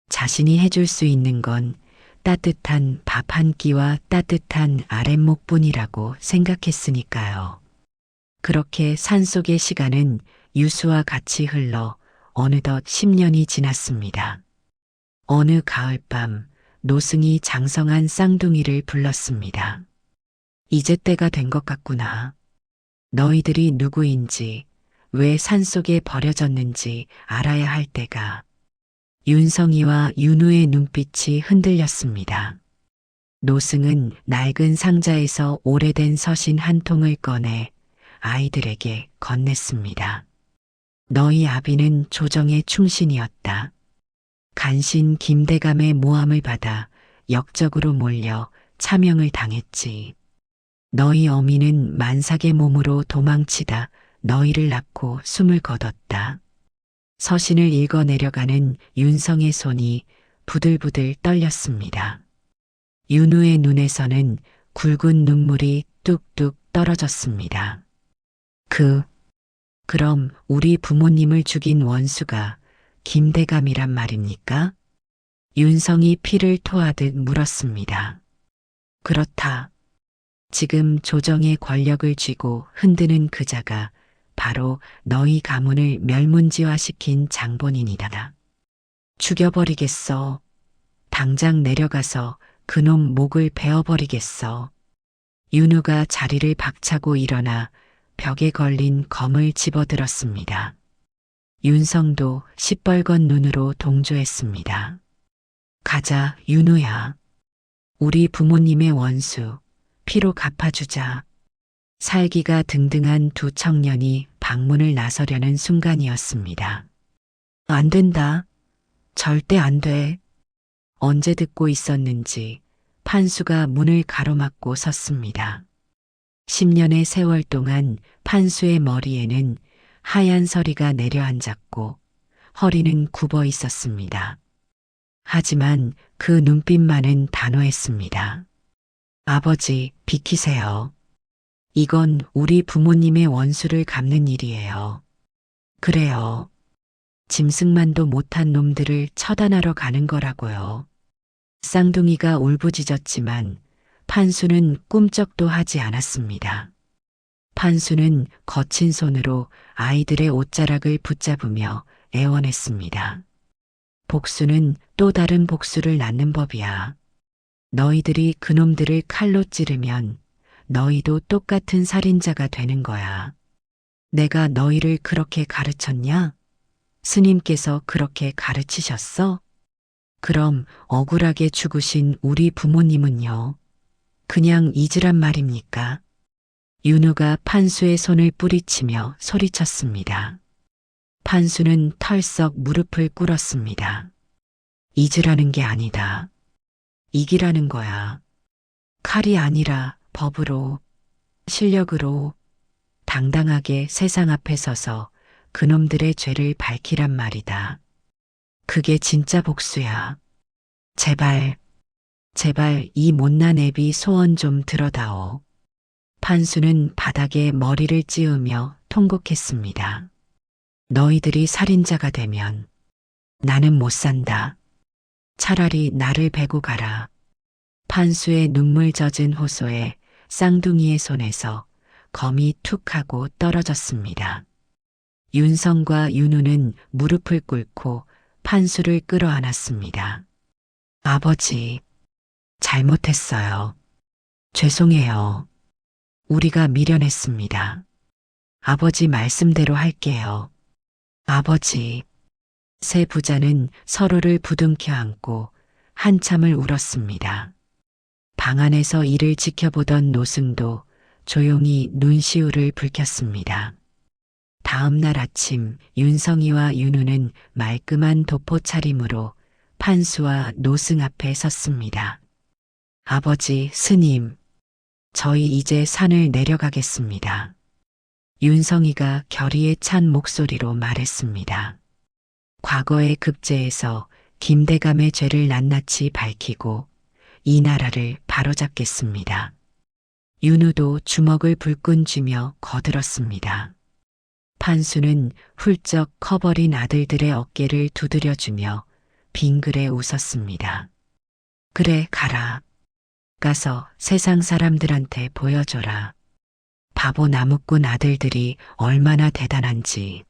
Speaker 2: 자신이 해줄 수 있는 건 따뜻한 밥 한 끼와 따뜻한 아랫목뿐이라고 생각했으니까요. 그렇게 산속의 시간은 유수와 같이 흘러 어느덧 10년이 지났습니다. 어느 가을밤 노승이 장성한 쌍둥이를 불렀습니다. 이제 때가 된 것 같구나. 너희들이 누구인지 왜 산속에 버려졌는지 알아야 할 때가. 윤성이와 윤우의 눈빛이 흔들렸습니다. 노승은 낡은 상자에서 오래된 서신 한 통을 꺼내 아이들에게 건넸습니다. 너희 아비는 조정의 충신이었다. 간신 김대감의 모함을 받아 역적으로 몰려 차명을 당했지. 너희 어미는 만삭의 몸으로 도망치다 너희를 낳고 숨을 거뒀다. 서신을 읽어 내려가는 윤성의 손이 부들부들 떨렸습니다. 윤우의 눈에서는 굵은 눈물이 뚝뚝 떨어졌습니다. 그럼 우리 부모님을 죽인 원수가 김대감이란 말입니까? 윤성이 피를 토하듯 물었습니다. 그렇다. 지금 조정의 권력을 쥐고 흔드는 그자가 바로 너희 가문을 멸문지화시킨 장본인이다. 죽여버리겠어. 당장 내려가서 그놈 목을 베어버리겠어. 윤우가 자리를 박차고 일어나 벽에 걸린 검을 집어들었습니다. 윤성도 시뻘건 눈으로 동조했습니다. 가자, 윤우야. 우리 부모님의 원수 피로 갚아주자. 살기가 등등한 두 청년이 방문을 나서려는 순간이었습니다. 안 된다. 절대 안 돼. 언제 듣고 있었는지 판수가 문을 가로막고 섰습니다. 10년의 세월 동안 판수의 머리에는 하얀 서리가 내려앉았고 허리는 굽어 있었습니다. 하지만 그 눈빛만은 단호했습니다. 아버지, 비키세요. 이건 우리 부모님의 원수를 갚는 일이에요. 그래요. 짐승만도 못한 놈들을 처단하러 가는 거라고요. 쌍둥이가 울부짖었지만 판수는 꿈쩍도 하지 않았습니다. 판수는 거친 손으로 아이들의 옷자락을 붙잡으며 애원했습니다. 복수는 또 다른 복수를 낳는 법이야. 너희들이 그놈들을 칼로 찌르면 너희도 똑같은 살인자가 되는 거야. 내가 너희를 그렇게 가르쳤냐? 스님께서 그렇게 가르치셨어? 그럼 억울하게 죽으신 우리 부모님은요? 그냥 잊으란 말입니까? 윤우가 판수의 손을 뿌리치며 소리쳤습니다. 판수는 털썩 무릎을 꿇었습니다. 잊으라는 게 아니다. 이기라는 거야. 칼이 아니라 법으로, 실력으로 당당하게 세상 앞에 서서 그놈들의 죄를 밝히란 말이다. 그게 진짜 복수야. 제발, 제발 이 못난 애비 소원 좀 들어다오. 판수는 바닥에 머리를 찌우며 통곡했습니다. 너희들이 살인자가 되면 나는 못 산다. 차라리 나를 베고 가라. 판수의 눈물 젖은 호소에 쌍둥이의 손에서 검이 툭 하고 떨어졌습니다. 윤성과 윤우는 무릎을 꿇고 판수를 끌어안았습니다. 아버지, 잘못했어요. 죄송해요. 우리가 미련했습니다. 아버지 말씀대로 할게요. 아버지. 세 부자는 서로를 부둥켜 안고 한참을 울었습니다. 방 안에서 이를 지켜보던 노승도 조용히 눈시울을 붉혔습니다. 다음 날 아침 윤성이와 윤우는 말끔한 도포 차림으로 판수와 노승 앞에 섰습니다. 아버지, 스님, 저희 이제 산을 내려가겠습니다. 윤성이가 결의에 찬 목소리로 말했습니다. 과거의 급제에서 김대감의 죄를 낱낱이 밝히고 이 나라를 바로잡겠습니다. 윤우도 주먹을 불끈 쥐며 거들었습니다. 판수는 훌쩍 커버린 아들들의 어깨를 두드려주며 빙그레 웃었습니다. 그래, 가라. 가서 세상 사람들한테 보여줘라. 바보 나무꾼 아들들이 얼마나 대단한지.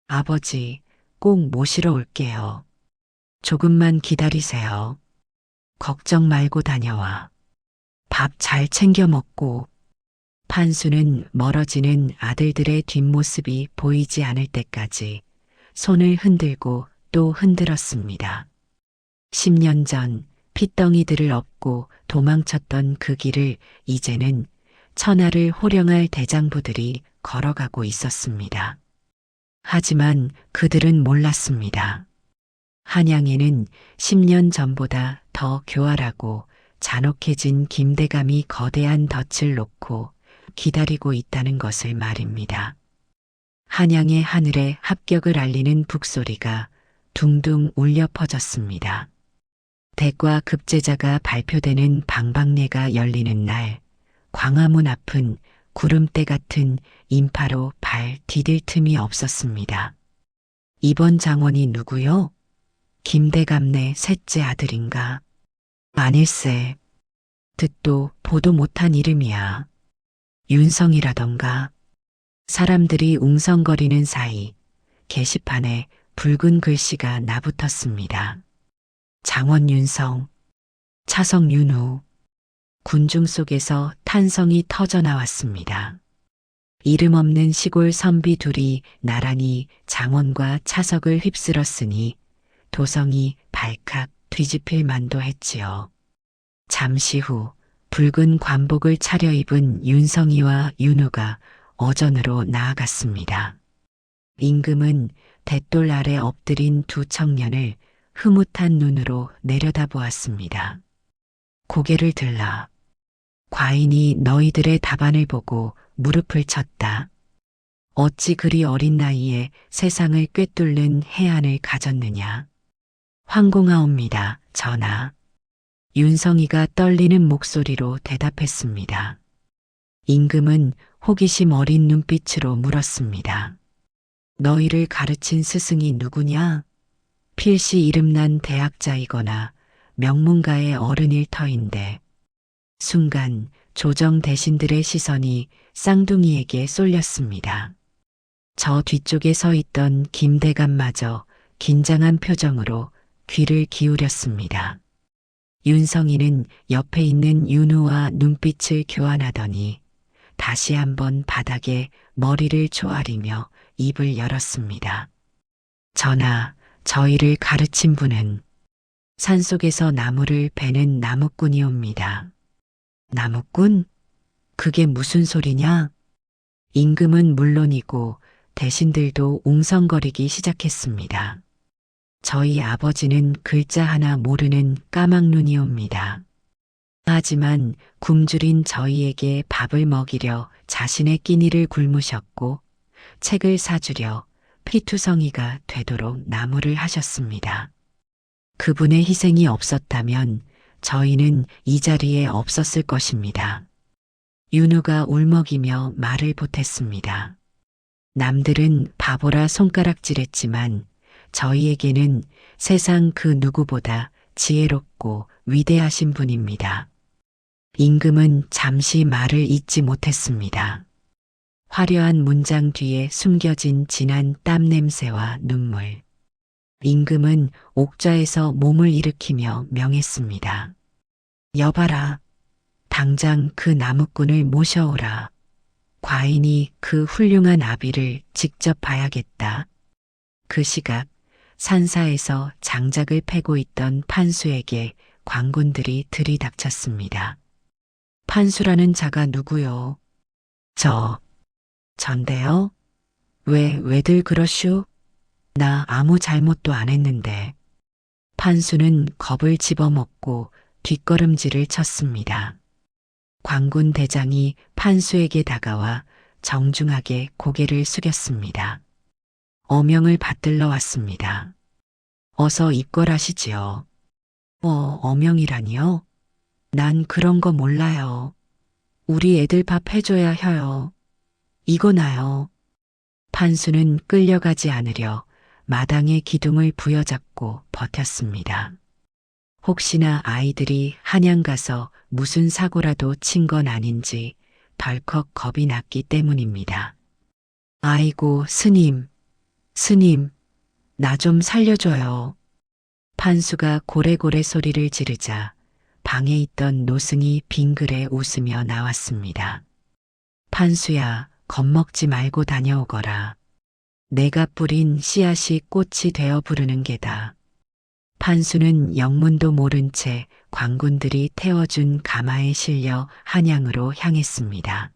Speaker 2: 아버지, 꼭 모시러 올게요. 조금만 기다리세요. 걱정 말고 다녀와. 밥 잘 챙겨 먹고. 판수는 멀어지는 아들들의 뒷모습이 보이지 않을 때까지 손을 흔들고 또 흔들었습니다. 10년 전 핏덩이들을 업고 도망쳤던 그 길을 이제는 천하를 호령할 대장부들이 걸어가고 있었습니다. 하지만 그들은 몰랐습니다. 한양에는 10년 전보다 더 교활하고 잔혹해진 김대감이 거대한 덫을 놓고 기다리고 있다는 것을 말입니다. 한양의 하늘에 합격을 알리는 북소리가 둥둥 울려 퍼졌습니다. 대과 급제자가 발표되는 방방례가 열리는 날, 광화문 앞은 구름대 같은 인파로 발 디딜 틈이 없었습니다. 이번 장원이 누구요? 김대감네 셋째 아들인가? 아닐세. 듣도 보도 못한 이름이야. 윤성이라던가. 사람들이 웅성거리는 사이 게시판에 붉은 글씨가 나붙었습니다. 장원 윤성, 차성 윤우. 군중 속에서 탄성이 터져 나왔습니다. 이름 없는 시골 선비 둘이 나란히 장원과 차석을 휩쓸었으니 도성이 발칵 뒤집힐 만도 했지요. 잠시 후 붉은 관복을 차려입은 윤성이와 윤우가 어전으로 나아갔습니다. 임금은 대돌 아래 엎드린 두 청년을 흐뭇한 눈으로 내려다보았습니다. 고개를 들라. 과인이 너희들의 답안을 보고 무릎을 쳤다. 어찌 그리 어린 나이에 세상을 꿰뚫는 해안을 가졌느냐. 황공하옵니다, 전하. 윤성이가 떨리는 목소리로 대답했습니다. 임금은 호기심 어린 눈빛으로 물었습니다. 너희를 가르친 스승이 누구냐? 필시 이름난 대학자이거나 명문가의 어른일 터인데 순간 조정 대신들의 시선이 쌍둥이에게 쏠렸습니다. 저 뒤쪽에 서 있던 김대감마저 긴장한 표정으로 귀를 기울였습니다. 윤성이는 옆에 있는 윤우와 눈빛을 교환하더니 다시 한번 바닥에 머리를 조아리며 입을 열었습니다. 전하, 저희를 가르친 분은 산속에서 나무를 베는 나무꾼이옵니다. 나무꾼? 그게 무슨 소리냐? 임금은 물론이고 대신들도 웅성거리기 시작했습니다. 저희 아버지는 글자 하나 모르는 까막눈이옵니다. 하지만 굶주린 저희에게 밥을 먹이려 자신의 끼니를 굶으셨고 책을 사주려 피투성이가 되도록 나무를 하셨습니다. 그분의 희생이 없었다면 저희는 이 자리에 없었을 것입니다. 윤우가 울먹이며 말을 보탰습니다. 남들은 바보라 손가락질했지만 저희에게는 세상 그 누구보다 지혜롭고 위대하신 분입니다. 임금은 잠시 말을 잇지 못했습니다. 화려한 문장 뒤에 숨겨진 진한 땀 냄새와 눈물. 임금은 옥좌에서 몸을 일으키며 명했습니다. 여봐라, 당장 그 나무꾼을 모셔오라. 과인이 그 훌륭한 아비를 직접 봐야겠다. 그 시각 산사에서 장작을 패고 있던 판수에게 관군들이 들이닥쳤습니다. 판수라는 자가 누구요? 전데요? 왜들 그러슈? 나 아무 잘못도 안 했는데. 판수는 겁을 집어먹고 뒷걸음질을 쳤습니다. 관군 대장이 판수에게 다가와 정중하게 고개를 숙였습니다. 어명을 받들러 왔습니다. 어서 입궐하시지요. 어명이라니요? 난 그런 거 몰라요. 우리 애들 밥 해줘야 해요. 이거나요. 판수는 끌려가지 않으려 마당의 기둥을 부여잡고 버텼습니다. 혹시나 아이들이 한양 가서 무슨 사고라도 친 건 아닌지 덜컥 겁이 났기 때문입니다. 아이고, 스님, 나 좀 살려줘요. 판수가 고래고래 소리를 지르자 방에 있던 노승이 빙그레 웃으며 나왔습니다. 판수야, 겁먹지 말고 다녀오거라. 내가 뿌린 씨앗이 꽃이 되어 부르는 게다. 판수는 영문도 모른 채 관군들이 태워준 가마에 실려 한양으로 향했습니다.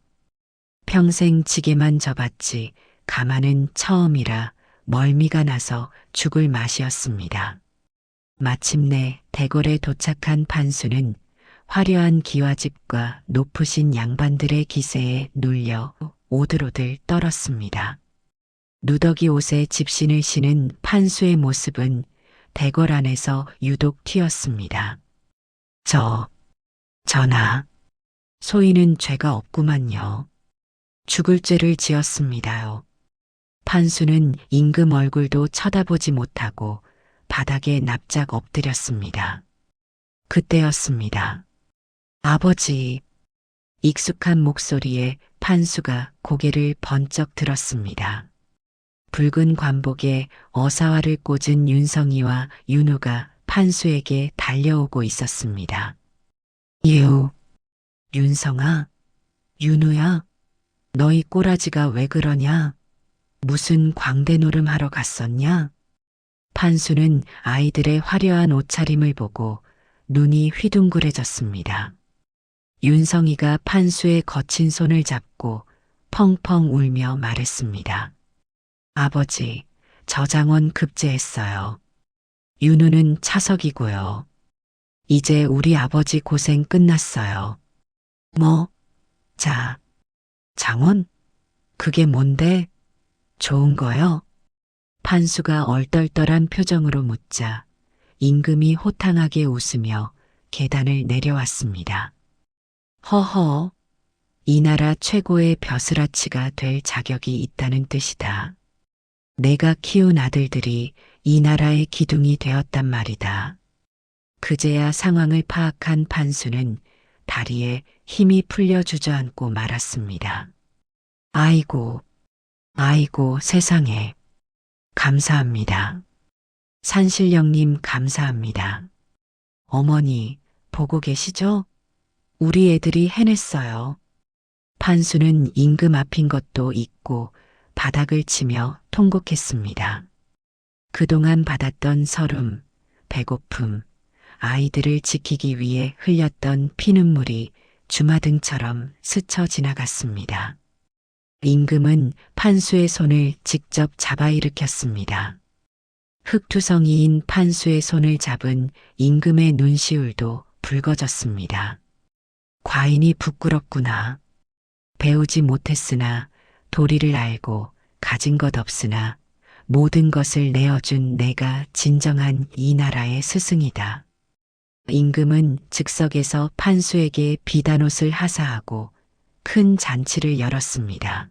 Speaker 2: 평생 지게만 져봤지 가마는 처음이라 멀미가 나서 죽을 맛이었습니다. 마침내 대궐에 도착한 판수는 화려한 기와집과 높으신 양반들의 기세에 눌려 오들오들 떨었습니다. 누더기 옷에 집신을 신은 판수의 모습은 대궐 안에서 유독 튀었습니다. 전하, 소인은 죄가 없구만요. 죽을 죄를 지었습니다요. 판수는 임금 얼굴도 쳐다보지 못하고 바닥에 납작 엎드렸습니다. 그때였습니다. 아버지. 익숙한 목소리에 판수가 고개를 번쩍 들었습니다. 붉은 관복에 어사화를 꽂은 윤성이와 윤우가 판수에게 달려오고 있었습니다. 윤성아, 윤우야, 너희 꼬라지가 왜 그러냐? 무슨 광대 노름하러 갔었냐? 판수는 아이들의 화려한 옷차림을 보고 눈이 휘둥그레졌습니다. 윤성이가 판수의 거친 손을 잡고 펑펑 울며 말했습니다. 아버지, 저장원 급제했어요. 윤우는 차석이고요. 이제 우리 아버지 고생 끝났어요. 장원? 그게 뭔데? 좋은 거요? 판수가 얼떨떨한 표정으로 묻자 임금이 호탕하게 웃으며 계단을 내려왔습니다. 허허, 이 나라 최고의 벼슬아치가 될 자격이 있다는 뜻이다. 내가 키운 아들들이 이 나라의 기둥이 되었단 말이다. 그제야 상황을 파악한 판수는 다리에 힘이 풀려 주저앉고 말았습니다. 아이고, 세상에. 감사합니다. 산신령님 감사합니다. 어머니, 보고 계시죠? 우리 애들이 해냈어요. 판수는 임금 앞인 것도 잊고 바닥을 치며 통곡했습니다. 그동안 받았던 서름, 배고픔, 아이들을 지키기 위해 흘렸던 피눈물이 주마등처럼 스쳐 지나갔습니다. 임금은 판수의 손을 직접 잡아 일으켰습니다. 흙투성이인 판수의 손을 잡은 임금의 눈시울도 붉어졌습니다. 과인이 부끄럽구나. 배우지 못했으나 도리를 알고 가진 것 없으나 모든 것을 내어준 내가 진정한 이 나라의 스승이다. 임금은 즉석에서 판수에게 비단옷을 하사하고 큰 잔치를 열었습니다.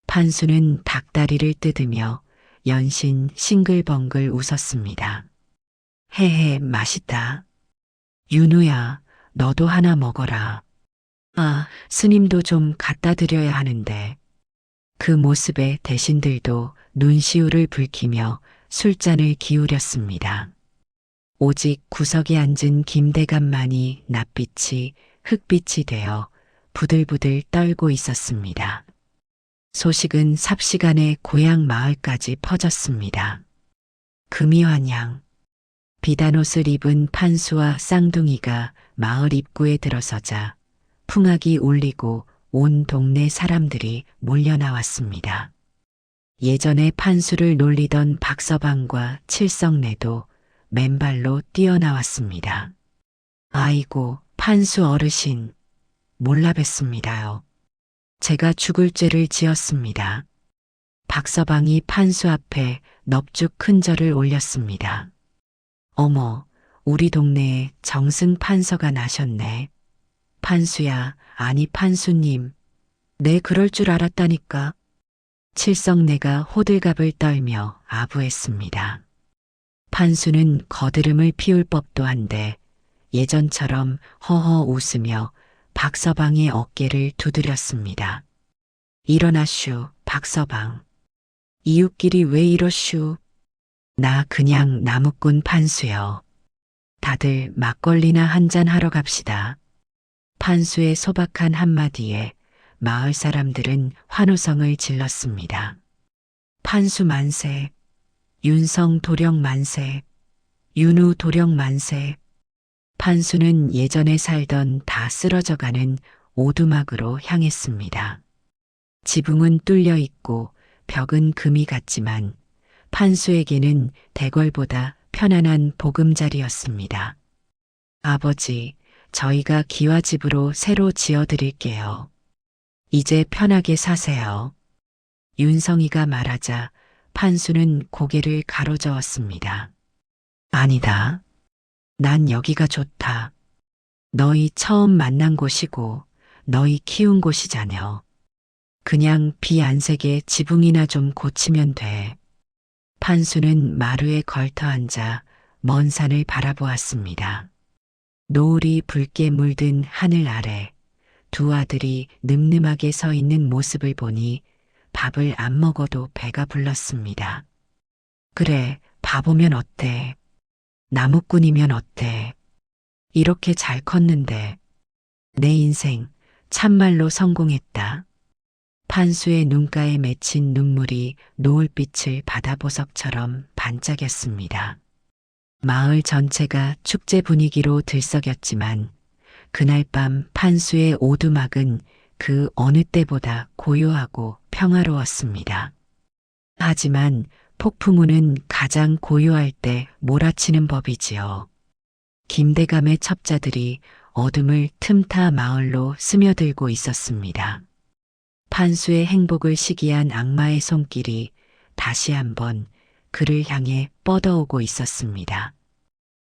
Speaker 2: 판수는 닭다리를 뜯으며 연신 싱글벙글 웃었습니다. 헤헤, 맛있다. 윤우야, 너도 하나 먹어라. 아, 스님도 좀 갖다 드려야 하는데. 그 모습에 대신들도 눈시울을 붉히며 술잔을 기울였습니다. 오직 구석에 앉은 김대감만이 낯빛이 흙빛이 되어 부들부들 떨고 있었습니다. 소식은 삽시간에 고향 마을까지 퍼졌습니다. 금이환양. 비단옷을 입은 판수와 쌍둥이가 마을 입구에 들어서자 풍악이 울리고 온 동네 사람들이 몰려 나왔습니다. 예전에 판수를 놀리던 박서방과 칠성내도 맨발로 뛰어나왔습니다. 아이고, 판수 어르신, 몰라 뵀습니다요. 제가 죽을 죄를 지었습니다. 박서방이 판수 앞에 넙죽 큰 절을 올렸습니다. 어머, 우리 동네에 정승 판서가 나셨네. 판수야, 아니 판수님. 내 그럴 줄 알았다니까. 칠성내가 호들갑을 떨며 아부했습니다. 판수는 거드름을 피울 법도 한데 예전처럼 허허 웃으며 박서방의 어깨를 두드렸습니다. 일어나슈, 박서방. 이웃끼리 왜 이러슈? 나 그냥 나무꾼 판수요. 다들 막걸리나 한잔 하러 갑시다. 판수의 소박한 한마디에 마을 사람들은 환호성을 질렀습니다. 판수 만세, 윤성 도령 만세, 윤우 도령 만세. 판수는 예전에 살던 다 쓰러져가는 오두막으로 향했습니다. 지붕은 뚫려 있고 벽은 금이 같지만 판수에게는 대궐보다 편안한 보금자리였습니다. 아버지, 저희가 기와집으로 새로 지어드릴게요. 이제 편하게 사세요. 윤성이가 말하자 판수는 고개를 가로저었습니다. 아니다. 난 여기가 좋다. 너희 처음 만난 곳이고 너희 키운 곳이자녀. 그냥 비 안 새게 지붕이나 좀 고치면 돼. 판수는 마루에 걸터 앉아 먼 산을 바라보았습니다. 노을이 붉게 물든 하늘 아래 두 아들이 늠름하게 서 있는 모습을 보니 밥을 안 먹어도 배가 불렀습니다. 그래, 바보면 어때? 나무꾼이면 어때? 이렇게 잘 컸는데 내 인생 참말로 성공했다. 판수의 눈가에 맺힌 눈물이 노을빛을 바다보석처럼 반짝였습니다. 마을 전체가 축제 분위기로 들썩였지만 그날 밤 판수의 오두막은 그 어느 때보다 고요하고 평화로웠습니다. 하지만 폭풍우는 가장 고요할 때 몰아치는 법이지요. 김대감의 첩자들이 어둠을 틈타 마을로 스며들고 있었습니다. 판수의 행복을 시기한 악마의 손길이 다시 한번 그를 향해 뻗어오고 있었습니다.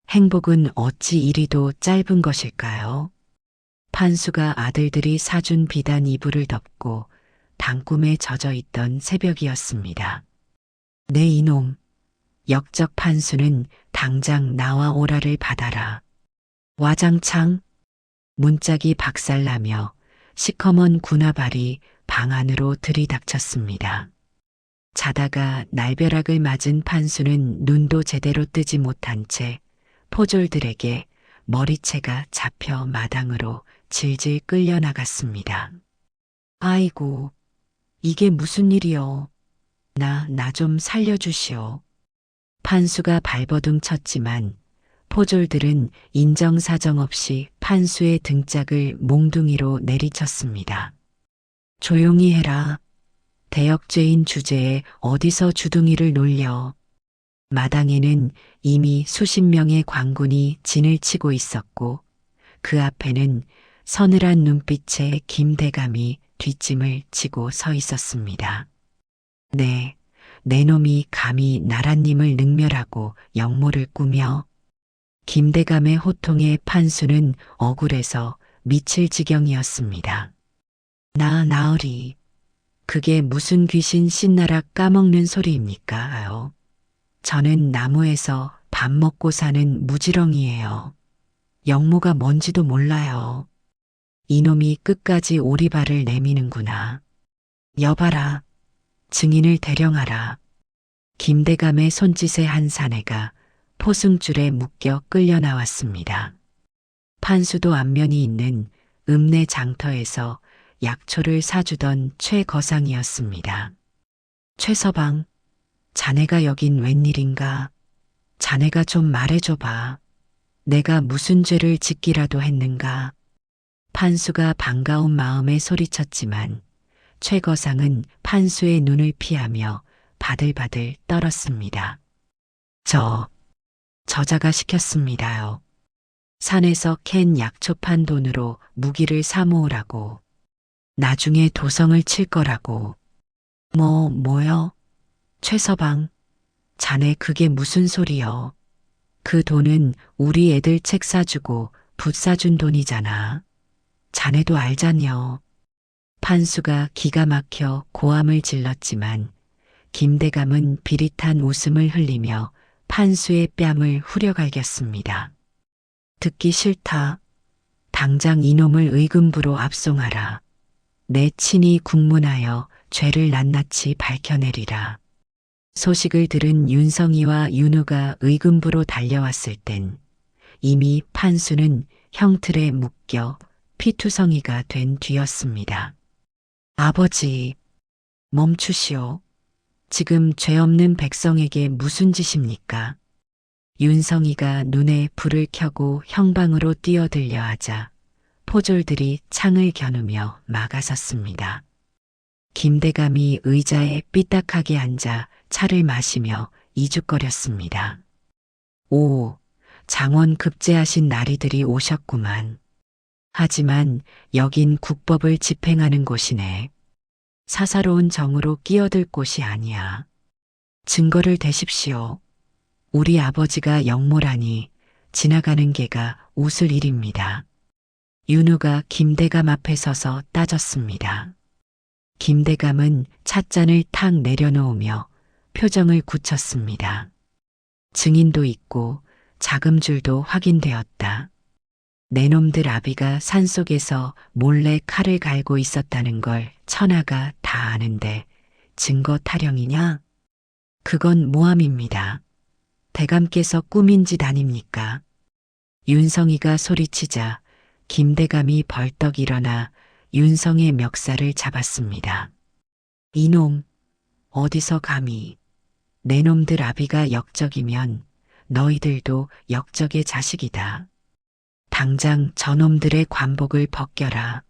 Speaker 2: 행복은 어찌 이리도 짧은 것일까요? 판수가 아들들이 사준 비단 이불을 덮고 단꿈에 젖어 있던 새벽이었습니다. 내 이놈, 역적 판수는 당장 나와 오라를 받아라. 와장창, 문짝이 박살나며 시커먼 군화발이 방 안으로 들이닥쳤습니다. 자다가 날벼락을 맞은 판수는 눈도 제대로 뜨지 못한 채 포졸들에게 머리채가 잡혀 마당으로 질질 끌려 나갔습니다. 아이고, 이게 무슨 일이요? 나 좀 살려주시오. 판수가 발버둥 쳤지만 포졸들은 인정사정 없이 판수의 등짝을 몽둥이로 내리쳤습니다. 조용히 해라. 대역죄인 주제에 어디서 주둥이를 놀려. 마당에는 이미 수십 명의 광군이 진을 치고 있었고 그 앞에는 서늘한 눈빛의 김대감이 뒷짐을 지고 서 있었습니다. 네, 내 놈이 감히 나라님을 능멸하고 역모를 꾸며. 김대감의 호통에 판수는 억울해서 미칠 지경이었습니다. 나으리, 그게 무슨 귀신 신나락 까먹는 소리입니까? 저는 나무에서 밥 먹고 사는 무지렁이에요. 역모가 뭔지도 몰라요. 이놈이 끝까지 오리발을 내미는구나. 여봐라. 증인을 대령하라. 김대감의 손짓에 한 사내가 포승줄에 묶여 끌려 나왔습니다. 판수도 안면이 있는 읍내 장터에서 약초를 사주던 최거상이었습니다. 최서방, 자네가 여긴 웬일인가? 자네가 좀 말해줘봐. 내가 무슨 죄를 짓기라도 했는가? 판수가 반가운 마음에 소리쳤지만 최거상은 판수의 눈을 피하며 바들바들 떨었습니다. 저자가 시켰습니다요. 산에서 캔 약초판 돈으로 무기를 사모으라고. 나중에 도성을 칠 거라고. 뭐요? 최서방, 자네 그게 무슨 소리여? 그 돈은 우리 애들 책 사주고 붓 사준 돈이잖아. 자네도 알잖여. 판수가 기가 막혀 고함을 질렀지만 김대감은 비릿한 웃음을 흘리며 판수의 뺨을 후려갈겼습니다. 듣기 싫다. 당장 이놈을 의금부로 압송하라. 내 친히 국문하여 죄를 낱낱이 밝혀내리라. 소식을 들은 윤성이와 윤우가 의금부로 달려왔을 땐 이미 판수는 형틀에 묶여 피투성이가 된 뒤였습니다. 아버지, 멈추시오. 지금 죄 없는 백성에게 무슨 짓입니까? 윤성이가 눈에 불을 켜고 형방으로 뛰어들려 하자 포졸들이 창을 겨누며 막아섰습니다. 김대감이 의자에 삐딱하게 앉아 차를 마시며 이죽거렸습니다. 오, 장원 급제하신 나리들이 오셨구만. 하지만 여긴 국법을 집행하는 곳이네. 사사로운 정으로 끼어들 곳이 아니야. 증거를 대십시오. 우리 아버지가 역모라니 지나가는 개가 웃을 일입니다. 윤우가 김대감 앞에 서서 따졌습니다. 김대감은 찻잔을 탁 내려놓으며 표정을 굳혔습니다. 증인도 있고 자금줄도 확인되었다. 내 놈들 아비가 산속에서 몰래 칼을 갈고 있었다는 걸 천하가 다 아는데 증거 타령이냐? 그건 모함입니다. 대감께서 꾸민 짓 아닙니까? 윤성이가 소리치자 김대감이 벌떡 일어나 윤성의 멱살을 잡았습니다. 이놈, 어디서 감히. 내 놈들 아비가 역적이면 너희들도 역적의 자식이다. 당장 저놈들의 관복을 벗겨라.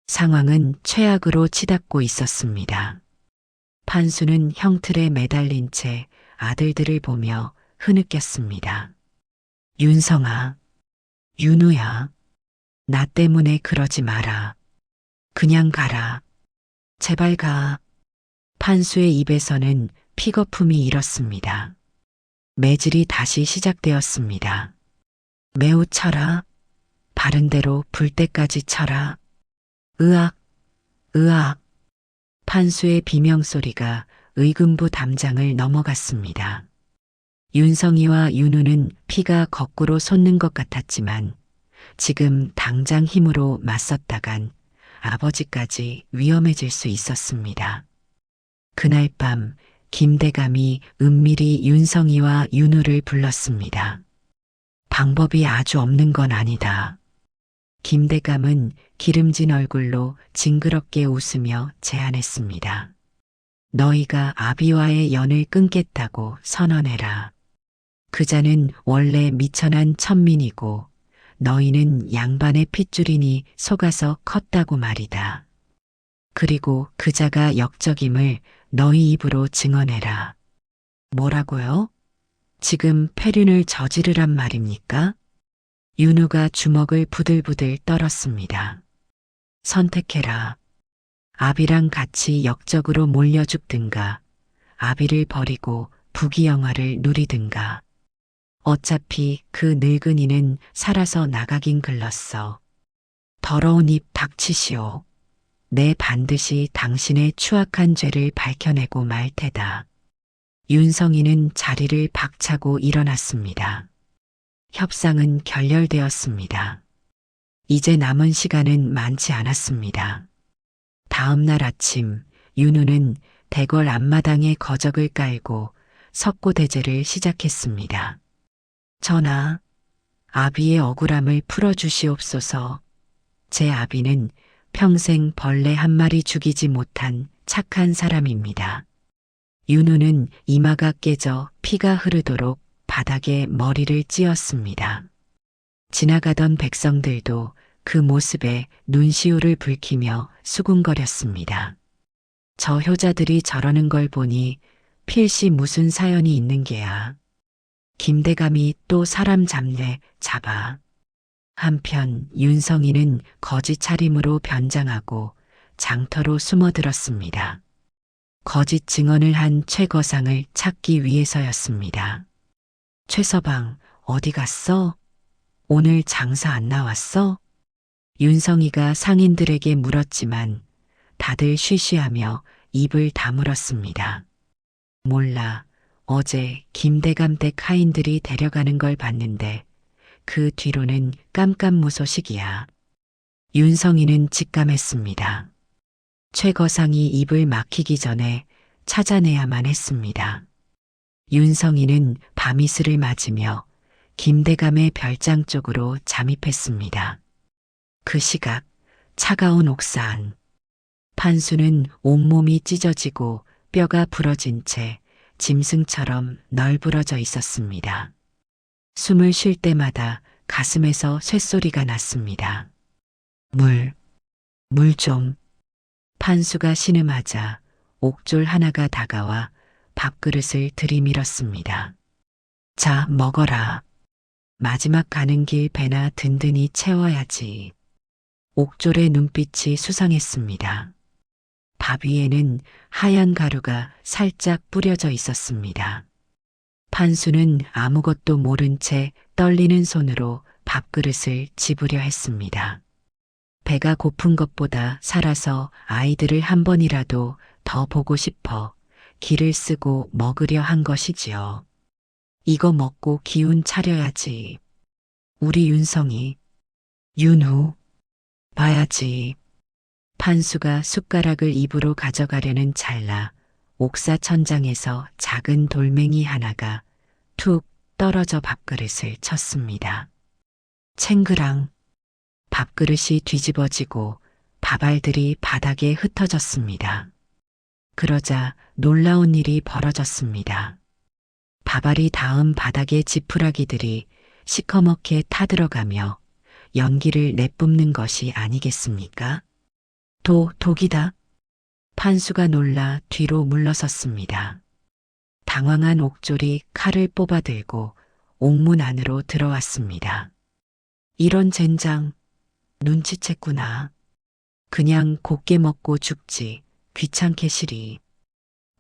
Speaker 2: 상황은 최악으로 치닫고 있었습니다. 판수는 형틀에 매달린 채 아들들을 보며 흐느꼈습니다. 윤성아, 윤우야, 나 때문에 그러지 마라. 그냥 가라. 제발 가. 판수의 입에서는 피거품이 일었습니다. 매질이 다시 시작되었습니다. 매우 쳐라. 바른 대로 불 때까지 쳐라. 으악, 으악. 판수의 비명소리가 의금부 담장을 넘어갔습니다. 윤성이와 윤우는 피가 거꾸로 솟는 것 같았지만 지금 당장 힘으로 맞섰다간 아버지까지 위험해질 수 있었습니다. 그날 밤 김대감이 은밀히 윤성이와 윤우를 불렀습니다. 방법이 아주 없는 건 아니다. 김대감은 기름진 얼굴로 징그럽게 웃으며 제안했습니다. 너희가 아비와의 연을 끊겠다고 선언해라. 그자는 원래 미천한 천민이고 너희는 양반의 핏줄이니 속아서 컸다고 말이다. 그리고 그자가 역적임을 너희 입으로 증언해라. 뭐라고요? 지금 폐륜을 저지르란 말입니까? 윤우가 주먹을 부들부들 떨었습니다. 선택해라. 아비랑 같이 역적으로 몰려 죽든가, 아비를 버리고 부귀영화를 누리든가. 어차피 그 늙은이는 살아서 나가긴 글렀어. 더러운 입 닥치시오. 내 반드시 당신의 추악한 죄를 밝혀내고 말 테다. 윤성이는 자리를 박차고 일어났습니다. 협상은 결렬되었습니다. 이제 남은 시간은 많지 않았습니다. 다음 날 아침 윤우는 대궐 앞마당에 거적을 깔고 석고대제를 시작했습니다. 전하, 아비의 억울함을 풀어주시옵소서. 제 아비는 평생 벌레 한 마리 죽이지 못한 착한 사람입니다. 윤우는 이마가 깨져 피가 흐르도록 바닥에 머리를 찧었습니다. 지나가던 백성들도 그 모습에 눈시울을 붉히며 수군거렸습니다. 저 효자들이 저러는 걸 보니 필시 무슨 사연이 있는 게야. 김대감이 또 사람 잡아. 한편 윤성이는 거짓 차림으로 변장하고 장터로 숨어들었습니다. 거짓 증언을 한 최거상을 찾기 위해서였습니다. 최서방, 어디 갔어? 오늘 장사 안 나왔어? 윤성이가 상인들에게 물었지만 다들 쉬쉬하며 입을 다물었습니다. 몰라. 어제 김대감 댁 하인들이 데려가는 걸 봤는데 그 뒤로는 깜깜무소식이야. 윤성이는 직감했습니다. 최거상이 입을 막히기 전에 찾아내야만 했습니다. 윤성이는 밤이슬을 맞으며 김대감의 별장 쪽으로 잠입했습니다. 그 시각 차가운 옥산. 판수는 온몸이 찢어지고 뼈가 부러진 채 짐승처럼 널브러져 있었습니다. 숨을 쉴 때마다 가슴에서 쇳소리가 났습니다. 물 좀. 판수가 신음하자 옥졸 하나가 다가와 밥그릇을 들이밀었습니다. 자, 먹어라. 마지막 가는 길 배나 든든히 채워야지. 옥졸의 눈빛이 수상했습니다. 밥 위에는 하얀 가루가 살짝 뿌려져 있었습니다. 판수는 아무것도 모른 채 떨리는 손으로 밥그릇을 집으려 했습니다. 배가 고픈 것보다 살아서 아이들을 한 번이라도 더 보고 싶어 기를 쓰고 먹으려 한 것이지요. 이거 먹고 기운 차려야지. 우리 윤성이, 윤우, 봐야지. 판수가 숟가락을 입으로 가져가려는 찰나 옥사 천장에서 작은 돌멩이 하나가 툭 떨어져 밥그릇을 쳤습니다. 챙그랑. 밥그릇이 뒤집어지고 밥알들이 바닥에 흩어졌습니다. 그러자 놀라운 일이 벌어졌습니다. 밥알이 닿은 바닥의 지푸라기들이 시커멓게 타들어가며 연기를 내뿜는 것이 아니겠습니까? 독이다. 판수가 놀라 뒤로 물러섰습니다. 당황한 옥졸이 칼을 뽑아들고 옥문 안으로 들어왔습니다. 이런 젠장, 눈치챘구나. 그냥 곱게 먹고 죽지, 귀찮게 시리.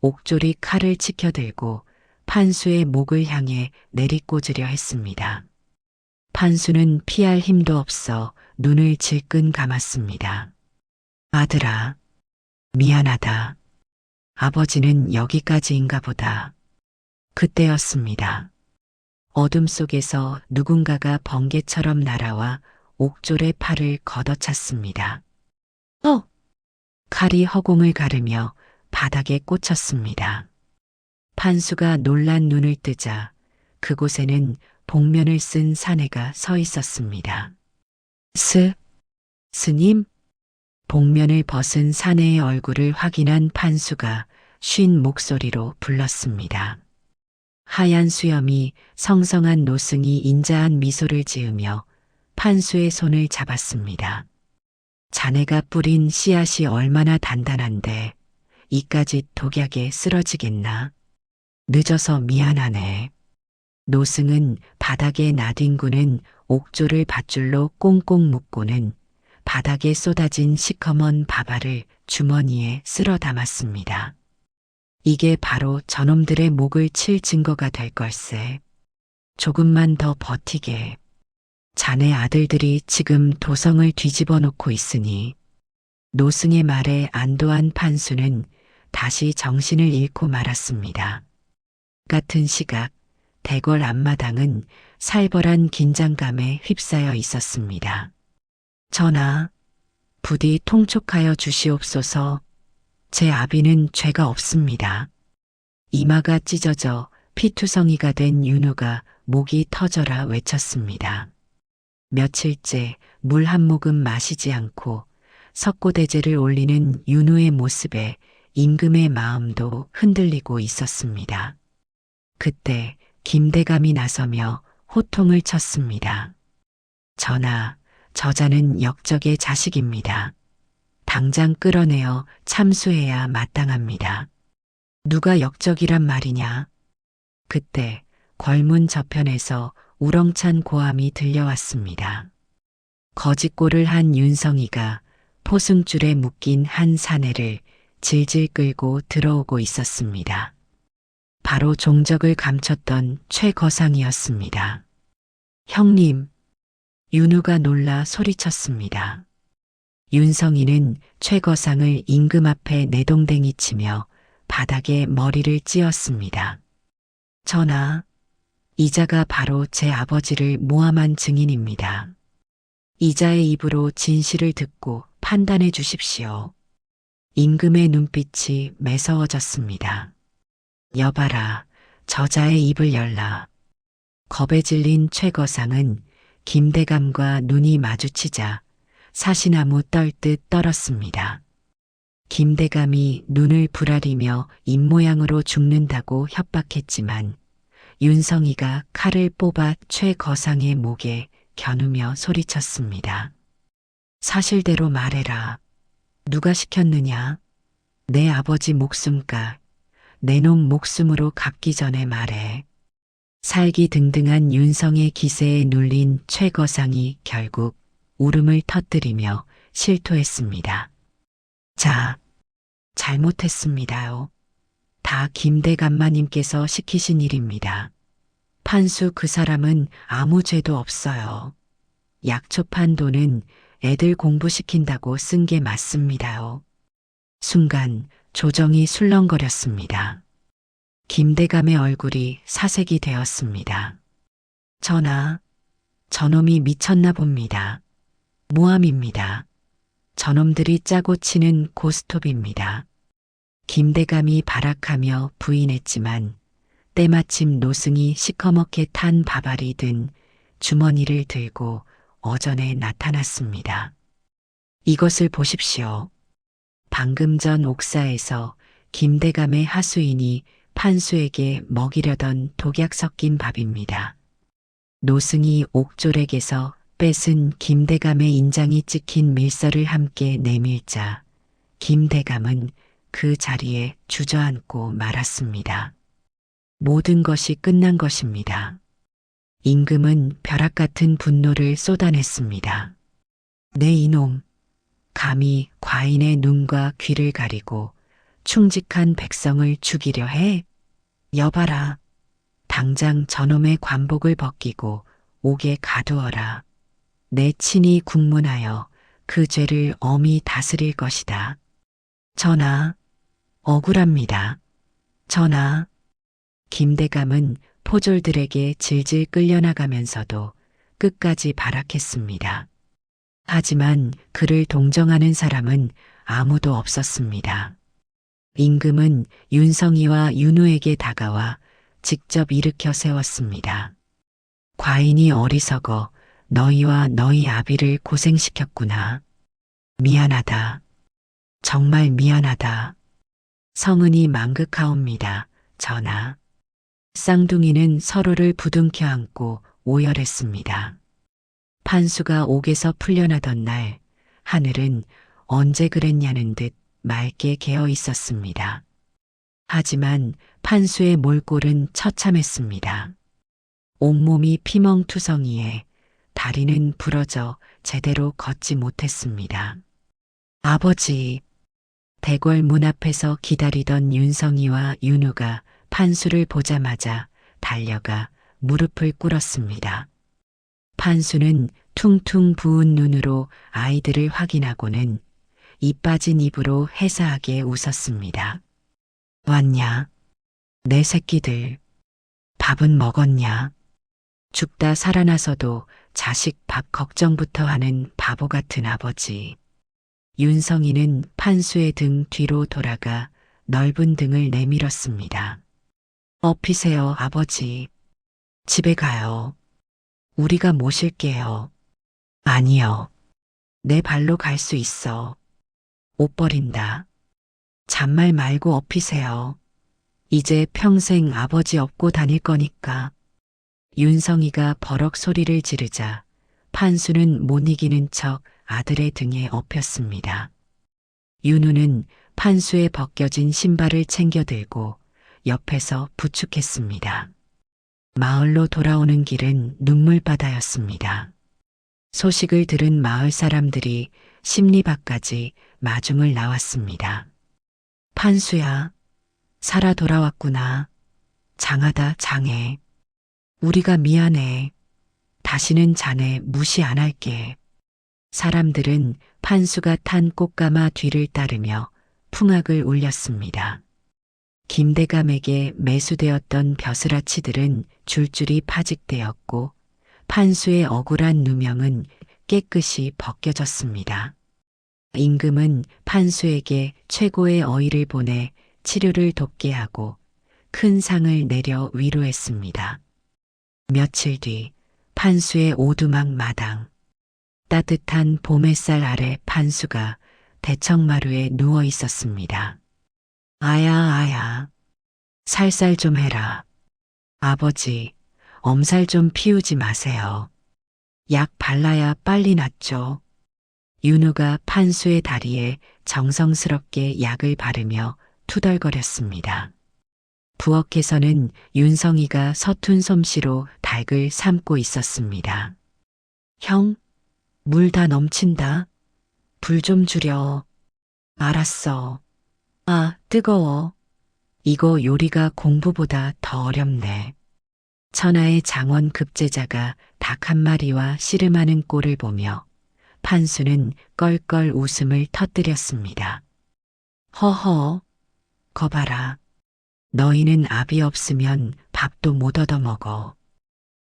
Speaker 2: 옥졸이 칼을 치켜들고 판수의 목을 향해 내리꽂으려 했습니다. 판수는 피할 힘도 없어 눈을 질끈 감았습니다. 아들아, 미안하다. 아버지는 여기까지인가 보다. 그때였습니다. 어둠 속에서 누군가가 번개처럼 날아와 옥졸의 팔을 걷어찼습니다. 칼이 허공을 가르며 바닥에 꽂혔습니다. 판수가 놀란 눈을 뜨자 그곳에는 복면을 쓴 사내가 서 있었습니다. 스님? 복면을 벗은 사내의 얼굴을 확인한 판수가 쉰 목소리로 불렀습니다. 하얀 수염이 성성한 노승이 인자한 미소를 지으며 판수의 손을 잡았습니다. 자네가 뿌린 씨앗이 얼마나 단단한데 이까짓 독약에 쓰러지겠나? 늦어서 미안하네. 노승은 바닥에 나뒹구는 옥조를 밧줄로 꽁꽁 묶고는 바닥에 쏟아진 시커먼 밥알을 주머니에 쓸어 담았습니다. 이게 바로 저놈들의 목을 칠 증거가 될 걸세. 조금만 더 버티게. 자네 아들들이 지금 도성을 뒤집어 놓고 있으니. 노승의 말에 안도한 판수는 다시 정신을 잃고 말았습니다. 같은 시각 대궐 앞마당은 살벌한 긴장감에 휩싸여 있었습니다. 전하, 부디 통촉하여 주시옵소서. 제 아비는 죄가 없습니다. 이마가 찢어져 피투성이가 된 윤우가 목이 터져라 외쳤습니다. 며칠째 물 한 모금 마시지 않고 석고대제를 올리는 윤우의 모습에 임금의 마음도 흔들리고 있었습니다. 그때 김대감이 나서며 호통을 쳤습니다. 전하, 저자는 역적의 자식입니다. 당장 끌어내어 참수해야 마땅합니다. 누가 역적이란 말이냐? 그때 궐문 저편에서 우렁찬 고함이 들려왔습니다. 거짓골을 한 윤성이가 포승줄에 묶인 한 사내를 질질 끌고 들어오고 있었습니다. 바로 종적을 감췄던 최거상이었습니다. 형님, 윤우가 놀라 소리쳤습니다. 윤성이는 최거상을 임금 앞에 내동댕이 치며 바닥에 머리를 찧었습니다. 전하, 이자가 바로 제 아버지를 모함한 증인입니다. 이자의 입으로 진실을 듣고 판단해 주십시오. 임금의 눈빛이 매서워졌습니다. 여봐라, 저자의 입을 열라. 겁에 질린 최거상은 김대감과 눈이 마주치자 사시나무 떨듯 떨었습니다. 김대감이 눈을 부라리며 입모양으로 죽는다고 협박했지만 윤성이가 칼을 뽑아 최거상의 목에 겨누며 소리쳤습니다. 사실대로 말해라. 누가 시켰느냐? 내 아버지 목숨가 내 놈 목숨으로 갚기 전에 말해. 살기 등등한 윤성의 기세에 눌린 최거상이 결국 울음을 터뜨리며 실토했습니다. 자, 잘못했습니다요. 다 김대감마님께서 시키신 일입니다. 판수 그 사람은 아무 죄도 없어요. 약초판 돈은 애들 공부시킨다고 쓴 게 맞습니다요. 순간 조정이 술렁거렸습니다. 김대감의 얼굴이 사색이 되었습니다. 전하, 저놈이 미쳤나 봅니다. 모함입니다. 저놈들이 짜고 치는 고스톱입니다. 김대감이 발악하며 부인했지만 때마침 노승이 시커멓게 탄 밥알이 든 주머니를 들고 어전에 나타났습니다. 이것을 보십시오. 방금 전 옥사에서 김대감의 하수인이 판수에게 먹이려던 독약 섞인 밥입니다. 노승이 옥졸에게서 뺏은 김대감의 인장이 찍힌 밀서를 함께 내밀자 김대감은 그 자리에 주저앉고 말았습니다. 모든 것이 끝난 것입니다. 임금은 벼락 같은 분노를 쏟아냈습니다. 내 이놈, 감히 과인의 눈과 귀를 가리고 충직한 백성을 죽이려 해? 여봐라, 당장 저놈의 관복을 벗기고 옥에 가두어라. 내 친히 국문하여 그 죄를 엄히 다스릴 것이다. 전하, 억울합니다. 전하, 김대감은 포졸들에게 질질 끌려나가면서도 끝까지 발악했습니다. 하지만 그를 동정하는 사람은 아무도 없었습니다. 임금은 윤성이와 윤우에게 다가와 직접 일으켜 세웠습니다. 과인이 어리석어 너희와 너희 아비를 고생시켰구나. 미안하다. 정말 미안하다. 성은이 망극하옵니다. 전하. 쌍둥이는 서로를 부둥켜 안고 오열했습니다. 판수가 옥에서 풀려나던 날 하늘은 언제 그랬냐는 듯 맑게 개어 있었습니다. 하지만 판수의 몰골은 처참했습니다. 온몸이 피멍투성이에 다리는 부러져 제대로 걷지 못했습니다. 아버지, 대궐 문 앞에서 기다리던 윤성이와 윤우가 판수를 보자마자 달려가 무릎을 꿇었습니다. 판수는 퉁퉁 부은 눈으로 아이들을 확인하고는 입 빠진 입으로 해사하게 웃었습니다. 왔냐? 내 새끼들. 밥은 먹었냐? 죽다 살아나서도 자식 밥 걱정부터 하는 바보 같은 아버지. 윤성이는 판수의 등 뒤로 돌아가 넓은 등을 내밀었습니다. 업히세요, 아버지. 집에 가요. 우리가 모실게요. 아니요. 내 발로 갈 수 있어. 옷 버린다. 잔말 말고 업히세요. 이제 평생 아버지 업고 다닐 거니까. 윤성이가 버럭 소리를 지르자 판수는 못 이기는 척 아들의 등에 업혔습니다. 윤우는 판수의 벗겨진 신발을 챙겨 들고 옆에서 부축했습니다. 마을로 돌아오는 길은 눈물바다였습니다. 소식을 들은 마을 사람들이 심리 밖까지 마중을 나왔습니다. 판수야, 살아 돌아왔구나. 장하다, 장해. 우리가 미안해. 다시는 자네 무시 안 할게. 사람들은 판수가 탄 꽃가마 뒤를 따르며 풍악을 울렸습니다. 김대감에게 매수되었던 벼슬아치들은 줄줄이 파직되었고 판수의 억울한 누명은 깨끗이 벗겨졌습니다. 임금은 판수에게 최고의 어의를 보내 치료를 돕게 하고 큰 상을 내려 위로했습니다. 며칠 뒤 판수의 오두막 마당. 따뜻한 봄 햇살 아래 판수가 대청마루에 누워 있었습니다. 아야, 아야. 살살 좀 해라. 아버지, 엄살 좀 피우지 마세요. 약 발라야 빨리 낫죠. 윤우가 판수의 다리에 정성스럽게 약을 바르며 투덜거렸습니다. 부엌에서는 윤성이가 서툰 솜씨로 닭을 삶고 있었습니다. 형, 물 다 넘친다. 불 좀 줄여. 알았어. 아, 뜨거워. 이거 요리가 공부보다 더 어렵네. 천하의 장원 급제자가 닭 한 마리와 씨름하는 꼴을 보며 판수는 껄껄 웃음을 터뜨렸습니다. 허허, 거봐라. 너희는 압이 없으면 밥도 못 얻어먹어.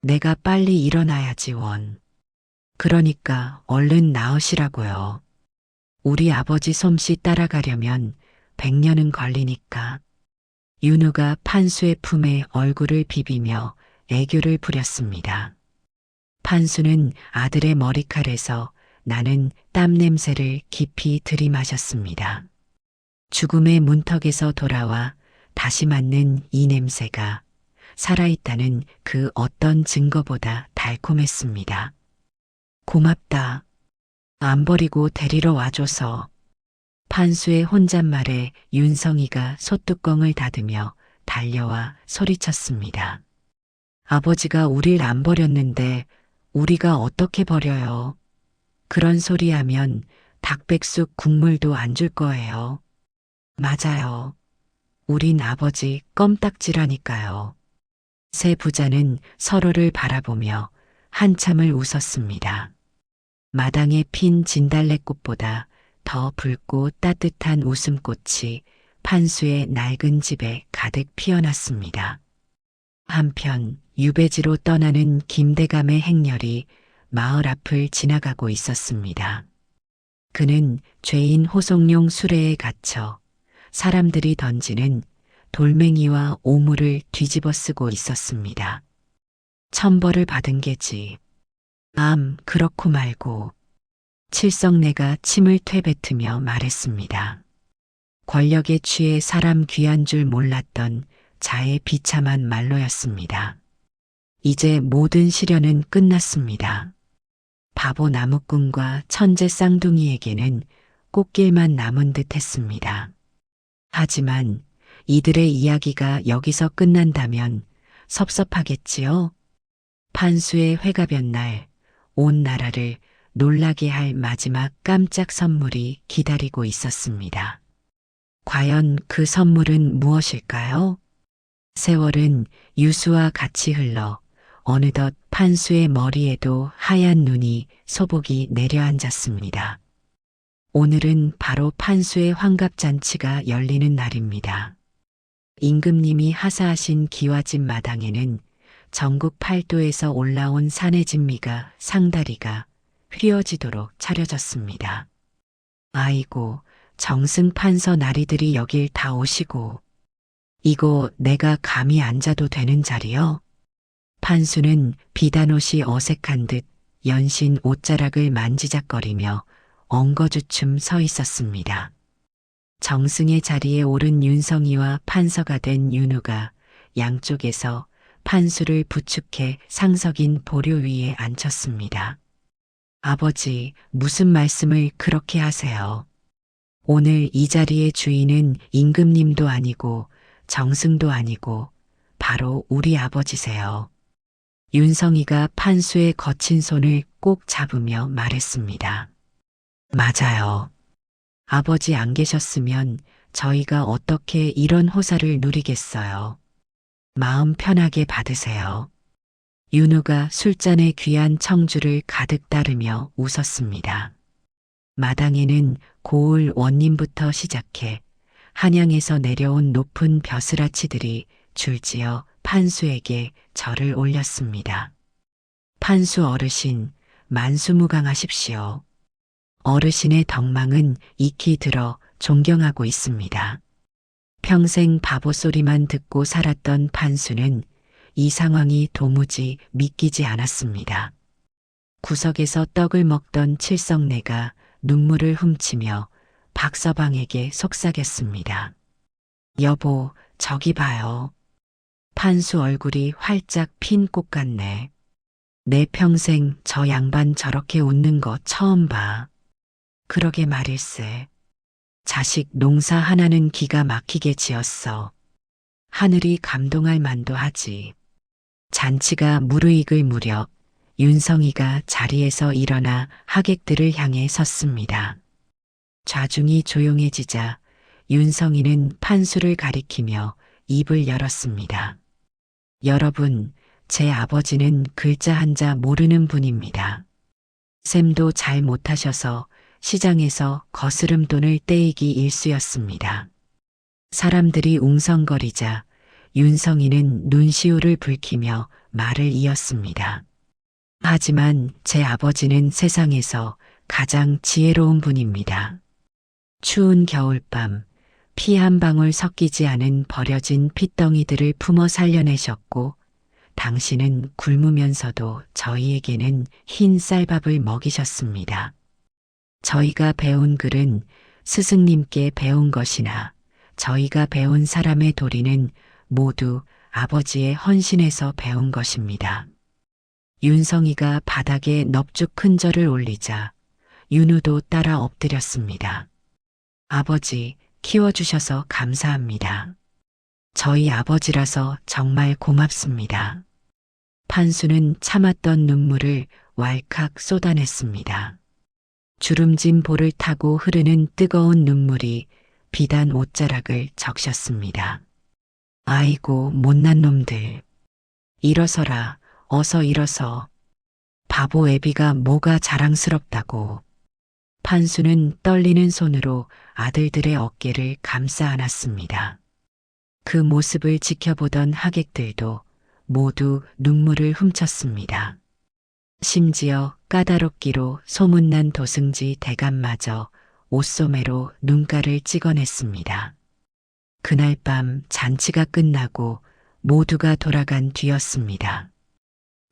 Speaker 2: 내가 빨리 일어나야지 원. 그러니까 얼른 나으시라고요. 우리 아버지 솜씨 따라가려면 100년은 걸리니까. 윤우가 판수의 품에 얼굴을 비비며 애교를 부렸습니다. 판수는 아들의 머리칼에서 나는 땀 냄새를 깊이 들이마셨습니다. 죽음의 문턱에서 돌아와 다시 맞는 이 냄새가 살아있다는 그 어떤 증거보다 달콤했습니다. 고맙다. 안 버리고 데리러 와줘서. 판수의 혼잣말에 윤성이가 소뚜껑을 닫으며 달려와 소리쳤습니다. 아버지가 우릴 안 버렸는데 우리가 어떻게 버려요? 그런 소리 하면 닭백숙 국물도 안 줄 거예요. 맞아요. 우린 아버지 껌딱지라니까요. 세 부자는 서로를 바라보며 한참을 웃었습니다. 마당에 핀 진달래꽃보다 더 붉고 따뜻한 웃음꽃이 판수의 낡은 집에 가득 피어났습니다. 한편 유배지로 떠나는 김대감의 행렬이 마을 앞을 지나가고 있었습니다. 그는 죄인 호송룡 수레에 갇혀 사람들이 던지는 돌멩이와 오물을 뒤집어 쓰고 있었습니다. 천벌을 받은 게지. 그렇고 말고. 칠성내가 침을 퇴뱉으며 말했습니다. 권력에 취해 사람 귀한 줄 몰랐던 자의 비참한 말로였습니다. 이제 모든 시련은 끝났습니다. 바보 나무꾼과 천재 쌍둥이에게는 꽃길만 남은 듯 했습니다. 하지만 이들의 이야기가 여기서 끝난다면 섭섭하겠지요? 판수의 회가변 날, 온 나라를 놀라게 할 마지막 깜짝 선물이 기다리고 있었습니다. 과연 그 선물은 무엇일까요? 세월은 유수와 같이 흘러 어느덧 판수의 머리에도 하얀 눈이 소복이 내려앉았습니다. 오늘은 바로 판수의 환갑잔치가 열리는 날입니다. 임금님이 하사하신 기와집 마당에는 전국 팔도에서 올라온 산의 진미가 상다리가 휘어지도록 차려졌습니다. 아이고, 정승판서 나리들이 여길 다 오시고. 이거 내가 감히 앉아도 되는 자리요? 판수는 비단옷이 어색한 듯 연신 옷자락을 만지작거리며 엉거주춤 서 있었습니다. 정승의 자리에 오른 윤성이와 판서가 된 윤우가 양쪽에서 판수를 부축해 상석인 보료 위에 앉혔습니다. 아버지, 무슨 말씀을 그렇게 하세요? 오늘 이 자리의 주인은 임금님도 아니고 정승도 아니고 바로 우리 아버지세요. 윤성이가 판수의 거친 손을 꼭 잡으며 말했습니다. 맞아요. 아버지 안 계셨으면 저희가 어떻게 이런 호사를 누리겠어요. 마음 편하게 받으세요. 윤우가 술잔에 귀한 청주를 가득 따르며 웃었습니다. 마당에는 고을 원님부터 시작해 한양에서 내려온 높은 벼슬아치들이 줄지어 판수에게 절을 올렸습니다. 판수 어르신, 만수무강하십시오. 어르신의 덕망은 익히 들어 존경하고 있습니다. 평생 바보 소리만 듣고 살았던 판수는 이 상황이 도무지 믿기지 않았습니다. 구석에서 떡을 먹던 칠성내가 눈물을 훔치며 박서방에게 속삭였습니다. 여보, 저기 봐요. 판수 얼굴이 활짝 핀 꽃 같네. 내 평생 저 양반 저렇게 웃는 거 처음 봐. 그러게 말일세. 자식 농사 하나는 기가 막히게 지었어. 하늘이 감동할 만도 하지. 잔치가 무르익을 무렵 윤성이가 자리에서 일어나 하객들을 향해 섰습니다. 좌중이 조용해지자 윤성이는 판수를 가리키며 입을 열었습니다. 여러분, 제 아버지는 글자 한자 모르는 분입니다. 셈도 잘 못하셔서 시장에서 거스름 돈을 떼이기 일쑤였습니다. 사람들이 웅성거리자 윤성이는 눈시울을 붉히며 말을 이었습니다. 하지만 제 아버지는 세상에서 가장 지혜로운 분입니다. 추운 겨울밤, 피 한 방울 섞이지 않은 버려진 핏덩이들을 품어 살려내셨고, 당신은 굶으면서도 저희에게는 흰 쌀밥을 먹이셨습니다. 저희가 배운 글은 스승님께 배운 것이나 저희가 배운 사람의 도리는 모두 아버지의 헌신에서 배운 것입니다. 윤성이가 바닥에 넙죽 큰 절을 올리자 윤우도 따라 엎드렸습니다. 아버지, 키워주셔서 감사합니다. 저희 아버지라서 정말 고맙습니다. 판수는 참았던 눈물을 왈칵 쏟아냈습니다. 주름진 볼을 타고 흐르는 뜨거운 눈물이 비단 옷자락을 적셨습니다. 아이고, 못난 놈들. 일어서라, 어서 일어서. 바보 애비가 뭐가 자랑스럽다고. 판수는 떨리는 손으로 아들들의 어깨를 감싸 안았습니다. 그 모습을 지켜보던 하객들도 모두 눈물을 훔쳤습니다. 심지어 까다롭기로 소문난 도승지 대감마저 옷소매로 눈가를 찍어냈습니다. 그날 밤 잔치가 끝나고 모두가 돌아간 뒤였습니다.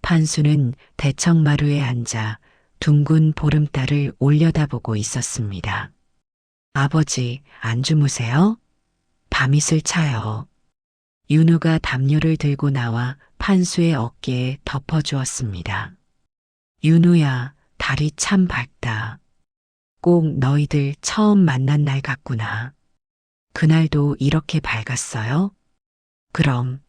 Speaker 2: 판수는 대청마루에 앉아 둥근 보름달을 올려다보고 있었습니다. 아버지, 안 주무세요? 밤이슬 차요. 윤우가 담요를 들고 나와 판수의 어깨에 덮어주었습니다. 윤우야, 달이 참 밝다. 꼭 너희들 처음 만난 날 같구나. 그날도 이렇게 밝았어요? 그럼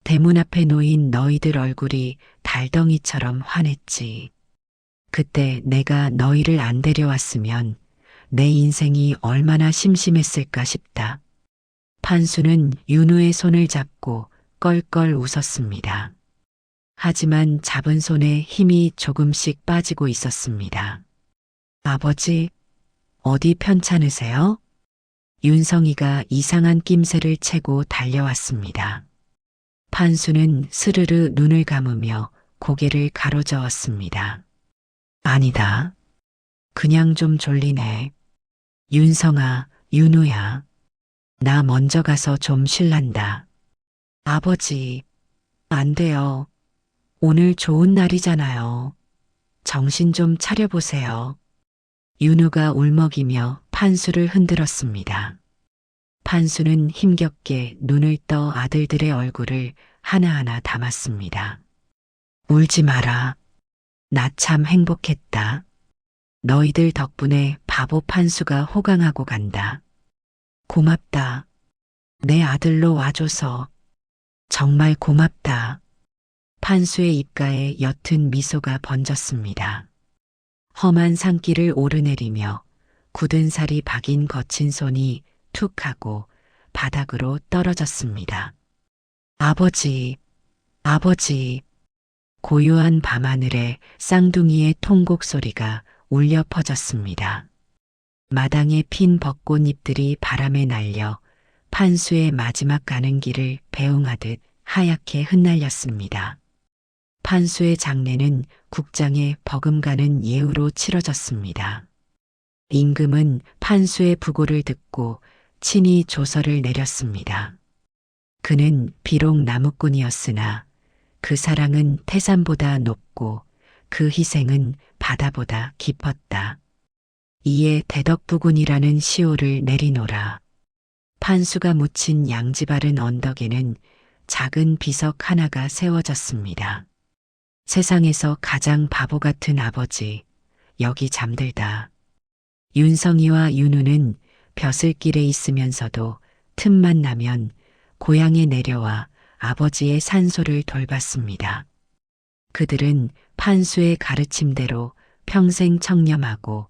Speaker 2: 대문 앞에 놓인 너희들 얼굴이 달덩이처럼 환했지. 그때 내가 너희를 안 데려왔으면 내 인생이 얼마나 심심했을까 싶다. 판수는 윤우의 손을 잡고 껄껄 웃었습니다. 하지만 잡은 손에 힘이 조금씩 빠지고 있었습니다. 아버지, 어디 편찮으세요? 윤성이가 이상한 낌새를 채고 달려왔습니다. 판수는 스르르 눈을 감으며 고개를 가로저었습니다. 아니다. 그냥 좀 졸리네. 윤성아, 윤우야. 나 먼저 가서 좀 쉴란다. 아버지, 안 돼요. 오늘 좋은 날이잖아요. 정신 좀 차려보세요. 윤우가 울먹이며 판수를 흔들었습니다. 판수는 힘겹게 눈을 떠 아들들의 얼굴을 하나하나 담았습니다. 울지 마라. 나 참 행복했다. 너희들 덕분에 바보 판수가 호강하고 간다. 고맙다. 내 아들로 와줘서. 정말 고맙다. 판수의 입가에 옅은 미소가 번졌습니다. 험한 산길을 오르내리며 굳은 살이 박인 거친 손이 툭 하고 바닥으로 떨어졌습니다. 아버지, 아버지. 고요한 밤하늘에 쌍둥이의 통곡 소리가 울려 퍼졌습니다. 마당에 핀 벚꽃잎들이 바람에 날려 판수의 마지막 가는 길을 배웅하듯 하얗게 흩날렸습니다. 판수의 장례는 국장에 버금가는 예우로 치러졌습니다. 임금은 판수의 부고를 듣고 친히 조서를 내렸습니다. 그는 비록 나무꾼이었으나 그 사랑은 태산보다 높고 그 희생은 바다보다 깊었다. 이에 대덕부군이라는 시호를 내리노라. 판수가 묻힌 양지바른 언덕에는 작은 비석 하나가 세워졌습니다. 세상에서 가장 바보 같은 아버지, 여기 잠들다. 윤성이와 윤우는 벼슬길에 있으면서도 틈만 나면 고향에 내려와 아버지의 산소를 돌봤습니다. 그들은 판수의 가르침대로 평생 청렴하고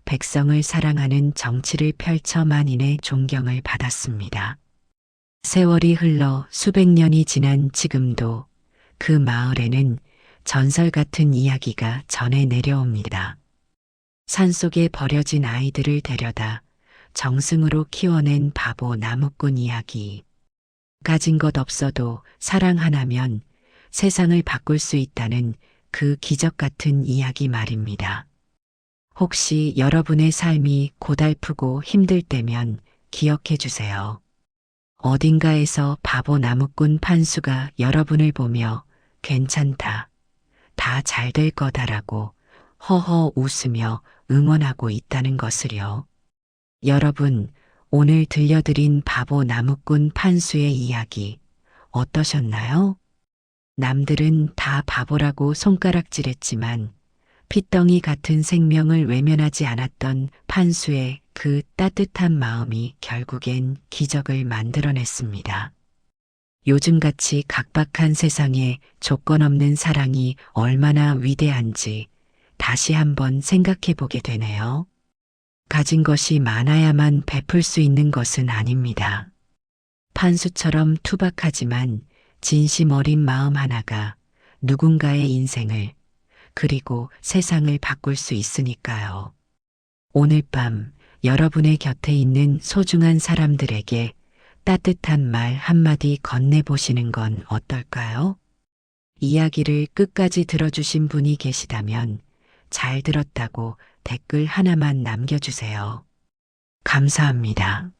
Speaker 2: 백성을 사랑하는 정치를 펼쳐 만인의 존경을 받았습니다. 세월이 흘러 수백 년이 지난 지금도 그 마을에는 전설 같은 이야기가 전해 내려옵니다. 산속에 버려진 아이들을 데려다 정승으로 키워낸 바보 나무꾼 이야기. 가진 것 없어도 사랑 하나면 세상을 바꿀 수 있다는 그 기적 같은 이야기 말입니다. 혹시 여러분의 삶이 고달프고 힘들 때면 기억해 주세요. 어딘가에서 바보 나무꾼 판수가 여러분을 보며 괜찮다, 다 잘 될 거다라고 허허 웃으며 응원하고 있다는 것을요. 여러분, 오늘 들려드린 바보 나무꾼 판수의 이야기 어떠셨나요? 남들은 다 바보라고 손가락질했지만 핏덩이 같은 생명을 외면하지 않았던 판수의 그 따뜻한 마음이 결국엔 기적을 만들어냈습니다. 요즘같이 각박한 세상에 조건 없는 사랑이 얼마나 위대한지 다시 한번 생각해 보게 되네요. 가진 것이 많아야만 베풀 수 있는 것은 아닙니다. 판수처럼 투박하지만 진심 어린 마음 하나가 누군가의 인생을 그리고 세상을 바꿀 수 있으니까요. 오늘 밤 여러분의 곁에 있는 소중한 사람들에게 따뜻한 말 한마디 건네보시는 건 어떨까요? 이야기를 끝까지 들어주신 분이 계시다면 잘 들었다고 댓글 하나만 남겨주세요. 감사합니다.